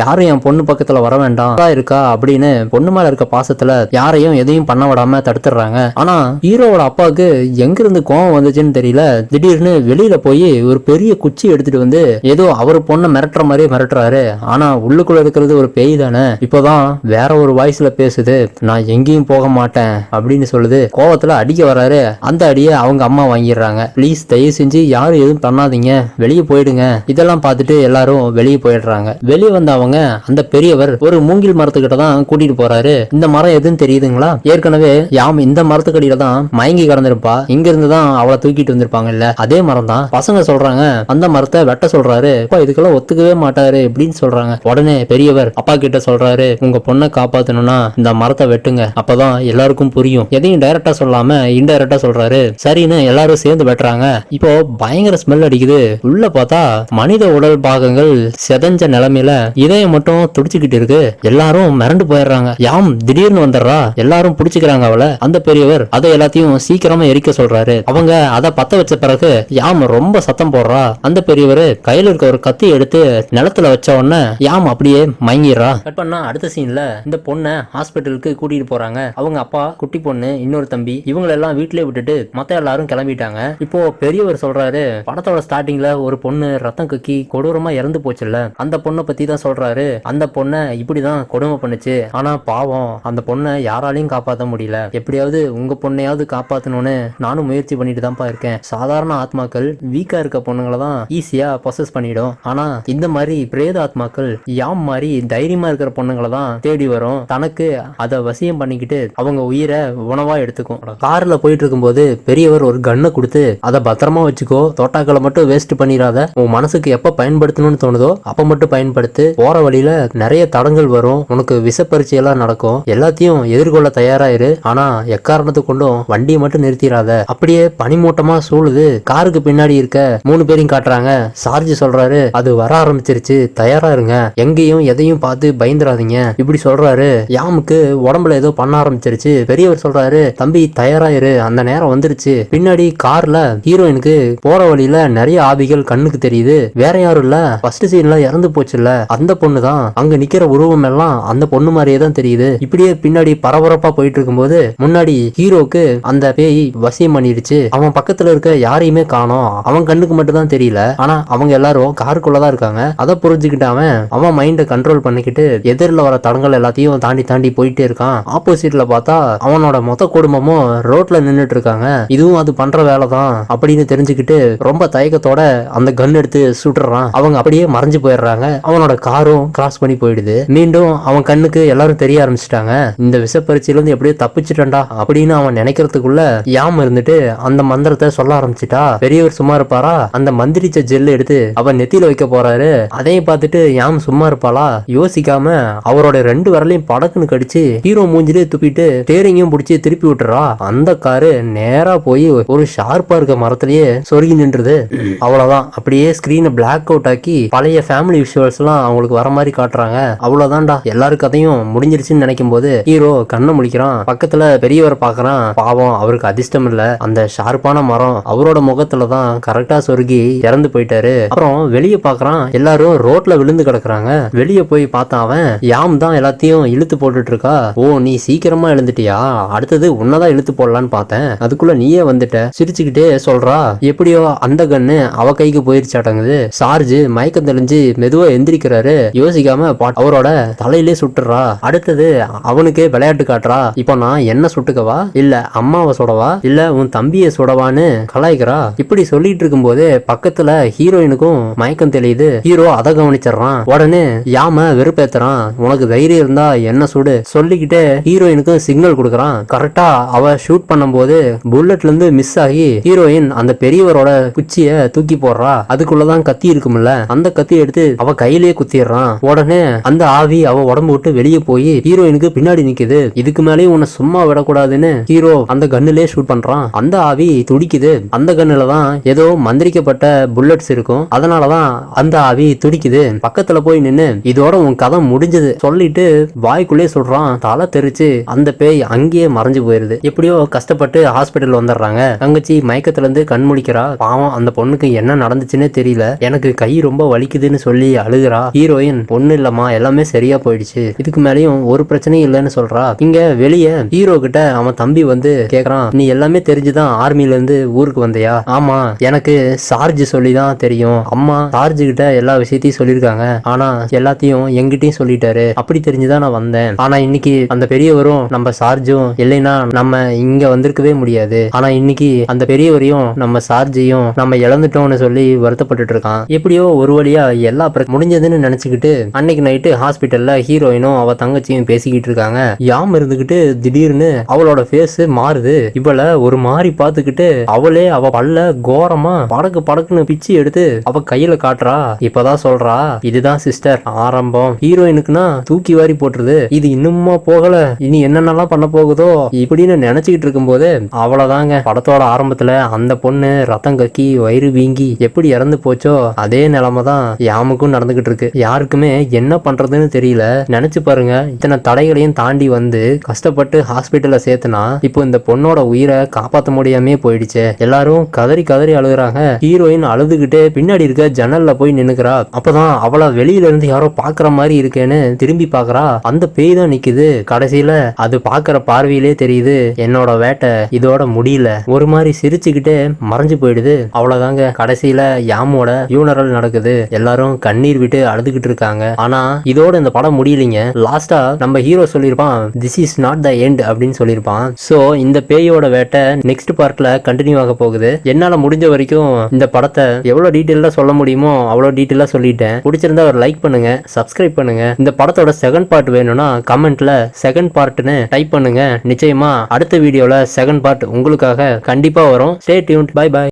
[SPEAKER 2] யாரும் என் பொண்ணு பக்கத்துல வர வேண்டாம் இருக்கா அப்படின்னு பொண்ணு மேல இருக்க பாசத்துல யாரையும் எதையும் பண்ண விடாம தடுத்துறாங்க. ஆனா ஹீரோவோட அப்பாவுக்கு எங்க இருந்து கோவம் வந்துச்சுன்னு தெரியல. திடீர்னு வெளியில போய் ஒரு பெரிய குச்சி எடுத்துட்டு வந்து ஏதோ அவர் பொண்ணை மிரட்டுற மாதிரியே மிரட்டுறாரு. ஆனா உள்ளுக்குள்ள இருக்கிறது ஒரு பேய் தானே. இப்போதான் வேற ஒரு வாய்ஸ்ல பேசுது, நான் எங்கேயும் போக மாட்டேன் அப்படின்னு சொல்லுது. கோவத்துல அடிக்க வராரு. அந்த அடியை அவங்க அம்மா வாங்கிடுறாங்க. ப்ளீஸ் தயவு செஞ்சு யாரும் எதுவும் பண்ணாதீங்க, வெளியே போயிடுங்க. இதெல்லாம் பார்த்துட்டு எல்லாரும் வெளியே போயிடுறாங்க. வெளியே வந்த அவங்க அந்த பெரியவர் ஒரு மூங்கில் மரத்துக்கிட்ட தான் கூட்டிட்டு போறாரு. இந்த மரம் எதுன்னு தெரியுதுங்களா? ஏற்கனவே யாம் இந்த மரத்துக்கடியில தான் மயங்கி கடந்திருப்பா. இங்க இருந்து தான் அவளை தூக்கிட்டு வந்திருப்பாங்க இல்ல, அதே மரம் தான். பசங்க சொல்றாங்க அந்த மரத்தை வெட்ட சொல்றாரு. அப்பா இதுக்கெல்லாம் ஒத்துக்கவே மாட்டாரு அப்படின்னு சொல்றாங்க. உடனே பெரியவர் அப்பா கிட்ட சொல்றாரு, உங்க பொண்ணை காப்பாத்தணும்னா இந்த மரத்தை வெட்டுங்க, அப்பதான் எல்லாருக்கும் புரியும். எதையும் டைரக்டா சொல்லாம இன்டைரக்டா சொல்றாரு. சரின்னு எல்லாரும் சேர்ந்து வெட்டுறாங்க. இப்போ பயங்கர ஸ்மெல் அடிக்குது. உள்ள பார்த்தா மனித உடல் பாகங்கள் செதஞ்ச நிலைமையில இதயம் மட்டும் துடிச்சுக்கிட்டு இருக்கு. எல்லாரும் மிரண்டு போயிடுறாங்க. யாம் திடீர்னு வந்துடுறா. எல்லாரும் புடிச்சுக்கிறாங்க அவளை. அந்த பெரியவர் அதை எல்லாத்தையும் சீக்கிரமா எரிக்க சொல்றாரு. அவங்க அதை பத்த வச்ச பிறகு யாம் ரொம்ப சத்தம் போடுறா. அந்த பெரியவர் கையில இருக்க ஒரு கத்தி எடுத்து நிலத்துல வச்ச உடனே யாம் அப்படியே மயங்கிடுறா. கட் பண்ணா அடுத்த சீன்ல இந்த பொண்ணை ஹாஸ்பிட்டலுக்கு கூட்டிட்டு போறாங்க. அவங்க அப்பா, குட்டி பொண்ணு, இன்னொரு தம்பி இவங்களெல்லாம் வீட்டிலே விட்டுட்டு மத்த எல்லாரும் கிளம்பிட்டாங்க. இப்போ பெரியவர் சொல்றாரு, படத்தோட ஸ்டார்டிங்ல ஒரு பொண்ணு ரத்தம் கக்கி கொடூரமா இறந்து போச்சுல்ல, அந்த பொண்ணை பத்தி தான் சொல்றாரு. அந்த பொண்ணை இப்படிதான் கொடுமை பண்ணுச்சு. ஆனா பாவம் அந்த பொண்ணை யாராலையும் காப்பாற்ற முடியல. எப்படியாவது உங்க பொண்ணையாவது காப்பாத்தணும்னு நானும் முயற்சி பண்ணிட்டு தான்ப்பா இருக்கேன். சாதாரண ஆத்மாக்கள் வீக்கா இருக்க பொண்ணுங்களை தான் ஈஸியா பொசஸ் பண்ணிடும். ஆனா இந்த மாதிரி பிரேத ஆத்மாக்கள் யாம் மாதிரி தைரியமா இருக்கிற பொண்ணுங்களை தான் தேடி வரும். தனக்கு அதை வசியம் பண்ணிக்கிட்டு அவங்க உயிரை உணவா எடுத்துக்கும். கார்ல போயிட்டு இருக்கும்போது பெரியவர் ஒரு கண்ணை கொடுத்து அதை பத்திரமா வச்சுக்கோ, தோட்டாக்களை மட்டும் வேஸ்ட் பண்ணிடாத, உன் மனசுக்கு எப்ப பயன்படுத்தணும்னு தோணுதோ அப்ப மட்டும் பயன்படுத்து. போற வழியில நிறைய தடங்கள் வரும், உனக்கு விசப்பரிச்சை எல்லாம் நடக்கும், எல்லாத்தையும் எதிர்கொள்ள தயாராயிரு. ஆனா எக்காரணத்து கொண்டும் வண்டியை மட்டும் நிறுத்திடாத. அப்படியே பனிமூட்டமா சூழுது. காருக்கு பின்னாடி இருக்க 3 பேரையும் காட்டுறாங்க. சார்ஜ் சொல்றாரு, அது வர ஆரம்பிச்சிருச்சு, தயாரா இருங்க, எங்கேயும் எதையும் பார்த்து பயந்துராதீங்க இப்படி சொல்றாரு. யாமுக்கு உடம்புல ஏதோ பண்ண ஆரம்பிச்சிருச்சு. பெரியவர் சொல்றாரு, தம்பி தயாராயிரு, அந்த நேரம் வந்துருச்சு. பின்னாடி கார்ல ஹீரோயினுக்கு போற வழியில நிறைய ஆவிகள் கண்ணுக்கு தெரியுது. வேற யாரும் இல்ல, ஃபர்ஸ்ட் சீன்ல இறந்து போச்சுல்ல அந்த பொண்ணு தான். அங்க நிக்கிற உருவம் எல்லாம் அந்த பொண்ணு மாதிரியே தான் தெரியுது. இப்படியே பின்னாடி பரபரப்பா போயிட்டு இருக்கும்போது முன்னாடி ஹீரோக்கு அந்த பேய் வசியம் பண்ணிடுச்சு. அவன் பக்கத்துல இருக்க யாரையுமே காணோம். அவன் கண்ணுக்கு மட்டும் தான் தெரியல. ஆனா அவங்க எல்லாரும் காருக்குள்ளதான் இருக்காங்க. அதை புரிஞ்சுக்கிட்டு அவன் மைண்ட கண்ட்ரோல் பண்ணிக்கிட்டு எதிரில் வர தடங்கள் எல்லாத்தையும் தாண்டி தாண்டி போயிட்டே இருக்கான். ஆப்போசிட்ல பார்த்தா அவனோட மொத்த குடும்பமும் ரோட்ல நின்னுட்டு இருக்காங்க. இதுவும் அது பண்ற வேலை தான் அப்படின்னு தெரிஞ்சுக்கிட்டு ரொம்ப தயக்கத்தோட அந்த கன் எடுத்து சுட்டுறான். அவங்க அப்படியே மறைஞ்சு போயிடுறாங்க. அவனோட காரும் கிராஸ் பண்ணி போயிடுது. மீண்டும் அவன் கண்ணுக்கு எல்லாரும் தெரிய ஆரம்பிச்சிட்டாங்க. இந்த விஷப்பரிச்சையில இருந்து எப்படியோ தப்பிச்சிட்டா அப்படின்னு அவன் நினைக்கிறதுக்குள்ள யாம் இருந்துட்டு அந்த மந்திரத்தை சொல்ல ஆரம்பிச்சிட்டா. பெரியவர் சும்மா இருப்பாரா? அந்த மந்திரிச்ச ஜெல் எடுத்து அவன் நெத்தியில வைக்க போறாரு. அதையும் பார்த்துட்டு யாம் சும்மா இருப்பாளா? யோசிக்காம அவரோட 2 விரலையும் படக்குன்னு கடிச்சு ஹீரோ மூஞ்சிலே துப்பிட்டு ஸ்டீரிங்கையும் பிடிச்சி திருப்பி விட்டுறா. அந்த காரு நேரா போய் ஒரு ஷார்ப்பா இருக்க மரத்திலேயே சொருகி நின்றுது. அவ்வளவுதான். அப்படியே ஸ்கிரீனை பிளாக் அவுட் ஆக்கி பழைய ஃபேமிலி விஷுவல்ஸ் எல்லாம் அவங்களுக்கு வர மாதிரி காட்டுறாங்க. அவ்வளவுதான்டா, எல்லாரும் கதையும் முடிஞ்சிருச்சுன்னு நினைக்கும் போது ஹீரோ கண்ணை முழிக்கிறான். பக்கத்துல பெரியவர் பாக்குறான். பாவம் அவருக்கு அதிர்ஷ்டம் இல்ல, அந்த ஷார்ப்பான மரம் அவரோட முகத்துல தான் கரெக்டா சொருகி இறந்து போயிட்டாரு. அப்புறம் வெளியே பாக்குறான், எல்லாரும் ரோட்ல விழுந்து கிடக்குறாங்க. வெளியே போய் பார்த்தான். அவன் யாம் தான் எல்லாத்தையும் இழுத்து போட்டுட்டு இருக்கா. ஓ நீ சீக்கிரமா எழுந்துட்டியா, அடுத்தது உன்னதான் இழுத்து போடலான்னு பார்த்தேன், அதுக்குள்ள நீயே வந்துட்ட சிரிச்சுக்கிட்டே சொல்றா. எப்படியோ அந்த கண்ணு அவ கைக்கு போயிருச்சாட்டங்குது. சார்ஜ் மயக்கம் தெளிஞ்சு மெதுவா எந்திரிக்கிறாரு. யோசிக்காம அவரோட தலையிலே சுட்டுறா. அடுத்தது அவனுக்கே விளையாட்டு காட்டுறா. இப்போ நான் என்ன சுட்டுக்கவா இல்ல அம்மாவை சுடவா இல்ல உன் தம்பியை சுடவான்னு கலாய்க்கிறா. இப்படி சொல்லிட்டு இருக்கும் போது பக்கத்துல ஹீரோயினுக்கும் மயக்கம் தெளியுது. ஹீரோ அதை கவனிச்சிடறான். உடனே யாம வெறுப்பேத்துறான். உனக்கு தைரியம் இருந்தா என்ன சுடு சொல்லிக்கிட்டே ஹீரோயினுக்கு சிக்னல் கொடுக்கறான். கரெக்டா அவ ஷூட் பண்ணும் போது புல்லட்ல இருந்து மிஸ் ஆகி ஹீரோயின் அந்த பெரியவரோட குச்சிய தூக்கி போடுறா. அதுக்குள்ளதான் கத்தி இருக்கும்ல, அந்த
[SPEAKER 1] கத்தி எடுத்து அவ கையிலேயே குத்திடுறான். உடனே அந்த ஆவி அவ உடம்பு விட்டு வெளியே போய் ஹீரோயினுக்கு பின்னாடி நிக்குது. இதுக்கு மேலேயும் உன்னை சும்மா விடக்கூடாதுன்னு ஹீரோ அந்த கன்னுலயே ஷூட் பண்றான். அந்த ஆவி துடிக்குது. அந்த கன்னுல தான் ஏதோ மந்திரிக்கப்பட்ட புல்லட்ஸ் இருக்கும். அதனாலதான் அந்த ஆவி துடிக்குது. பக்கத்துல போய் நின்னு இதோட உன் கதை முடிஞ்சது சொல்லிட்டு வாய்க்குள்ளே சொல்றான். தலை தெரிச்சு அந்த பேய் அங்கேயே மறைஞ்சு போயிருது. எப்படியோ கஷ்டப்பட்டு ஹாஸ்பிட்டல் வந்துடுறாங்க. தங்கச்சி மயக்கத்துல இருந்து கண் முழிக்கிறா. பாவம் அந்த பொண்ணுக்கு என்ன நடந்துச்சுன்னே தெரியல. எனக்கு கை ரொம்ப வலிக்குதுன்னு சொல்லி அழுகுறா. ஹீரோயின் ஒண்ணு இல்லம்மா, எல்லாமே சரியா போயிடுச்சு, இதுக்கு மேலேயும் ஒரு பிரச்சனையும் இல்லைன்னு சொல்றா. இங்க வெளியே ஹீரோ கிட்ட அவன் தம்பி வந்து கேக்குறான், நீ எல்லாமே தெரிஞ்சுதான் ஆர்மில இருந்து ஊருக்கு வந்தியா? ஆமா, எனக்கு சார்ஜ் சொல்லிதான் தெரியும். அம்மா சார்ஜ் கிட்ட எல்லா விஷயத்தையும் சொல்லிருக்காங்க. ஆனா எல்லாத்தையும் எங்கிட்டையும் சொல்லிட்டாரு. அப்படி தெரிஞ்சுதான் நான் வந்தேன். ஆனா இன்னைக்கு அந்த பெரியவரும் நம்ம சார்ஜும் இல்லைன்னா நம்ம இங்க வந்திருக்கவே முடியாது. ஆனா இன்னைக்கு அந்த பெரியவரையும் நம்ம சார்ஜையும் நம்ம இழந்துட்டோம்னு சொல்லி வருத்தப்பட்டு இருக்கான். எப்படியோ ஒரு வழியா எல்லா முடிஞ்சதுன்னு நினைச்சுக்கிட்டு அன்னைக்கு நைட்டு ஹாஸ்பிட்டல்ல ஹீரோயினும் அவ தங்கச்சியும் பேசிக்கிட்டு இருக்காங்க. யாம் இருந்துகிட்டு திடீர்னு அவளோட ஃபேஸ் மாறுது. இவள ஒரு மாதிரி பாத்துக்கிட்டு அவளே அவ பல்ல கோரமா படக்கு படக்குன்னு பிச்சு எடுத்து அவ கையில காட்டுறா. இப்பதான் சொல்றா, இதுதான் சிஸ்டர் ஆரம்பம். ஹீரோயினுக்குன்னா தூக்கி வாரி போட்டுருது. இது இன்னுமா போகல, இனி என்னென்னலாம் பண்ண போகுதோ இப்படின்னு நினைச்சுக்கிட்டு இருக்கும் போது அவ்வளவுதாங்க. படத்தோட ஆரம்பத்துல அந்த பொண்ணு ரத்தம் கக்கி வயிறு வீங்கி எப்படி இறந்து போச்சோ அதே நிலைமை தான் யாமுக்கும் நடந்துகிட்டு இருக்கு. யாருக்குமே என்ன பண்றதுன்னு தெரியல. நினைச்சு பாருங்க, இத்தனை தடைகளையும் தாண்டி வந்து கஷ்டப்பட்டு ஹாஸ்பிட்டல்ல சேர்த்துனா இப்போ இந்த பொண்ணோட உயிரை காப்பாற்ற முடியாமே போயிடுச்சு. எல்லாரும் கதறி கதறி அழுகுறாங்க. ஹீரோயின் அழுதுகிட்டே பின்னாடி இருக்க ஜன்னல்ல போய் நின்னுக்கிறா. அப்பதான் அவளை வெளியில இருந்து யாரோ பாக்குற மாதிரி இருக்கேன்னு திரும்பி பாக்குறா. அந்த பேய் தான் நிக்குது. கடைசியில அது பாக்குற பார்வையிலே தெரியுது, என்னோட வேட்டை இதோட முடியல. ஒரு மாதிரி சிரிச்சுக்கிட்டே மறைஞ்சு போயிடுது. அவ்வளவுதாங்க. கடைசியில யாமோட ஃபியூனரல் நடக்குது. எல்லாரும் கண்ணீர் விட்டு அழுதுகிட்டு இருக்காங்க. ஆனா இதோட இந்த படம் முடியலைங்க. லாஸ்டா நம்ம ஹீரோ சொல்லியிருப்பான், this is not the end அப்படின்னு சொல்லியிருப்பான். சோ இந்த பேயோட வேட்டை நெக்ஸ்ட் பார்ட்ல கண்டினியூ ஆக போகுது. என்னால முடிஞ்ச வரைக்கும் இந்த படத்தை எவ்வளவு டீட்டெயிலா சொல்ல முடியுமோ அவ்வளவு டீட்டெயிலா சொல்லிட்டேன். பிடிச்சிருந்தா ஒரு லைக் பண்ணுங்க, சப்ஸ்கிரைப் பண்ணுங்க. இந்த படத்தோட செகண்ட் பார்ட் வேணும்னா கமெண்ட்ல செகண்ட் பார்ட்னு டைப் பண்ணுங்க. நிச்சயமா அடுத்த வீடியோல செகண்ட் பார்ட் உங்களுக்காக கண்டிப்பா வரும். Stay tuned. Bye by.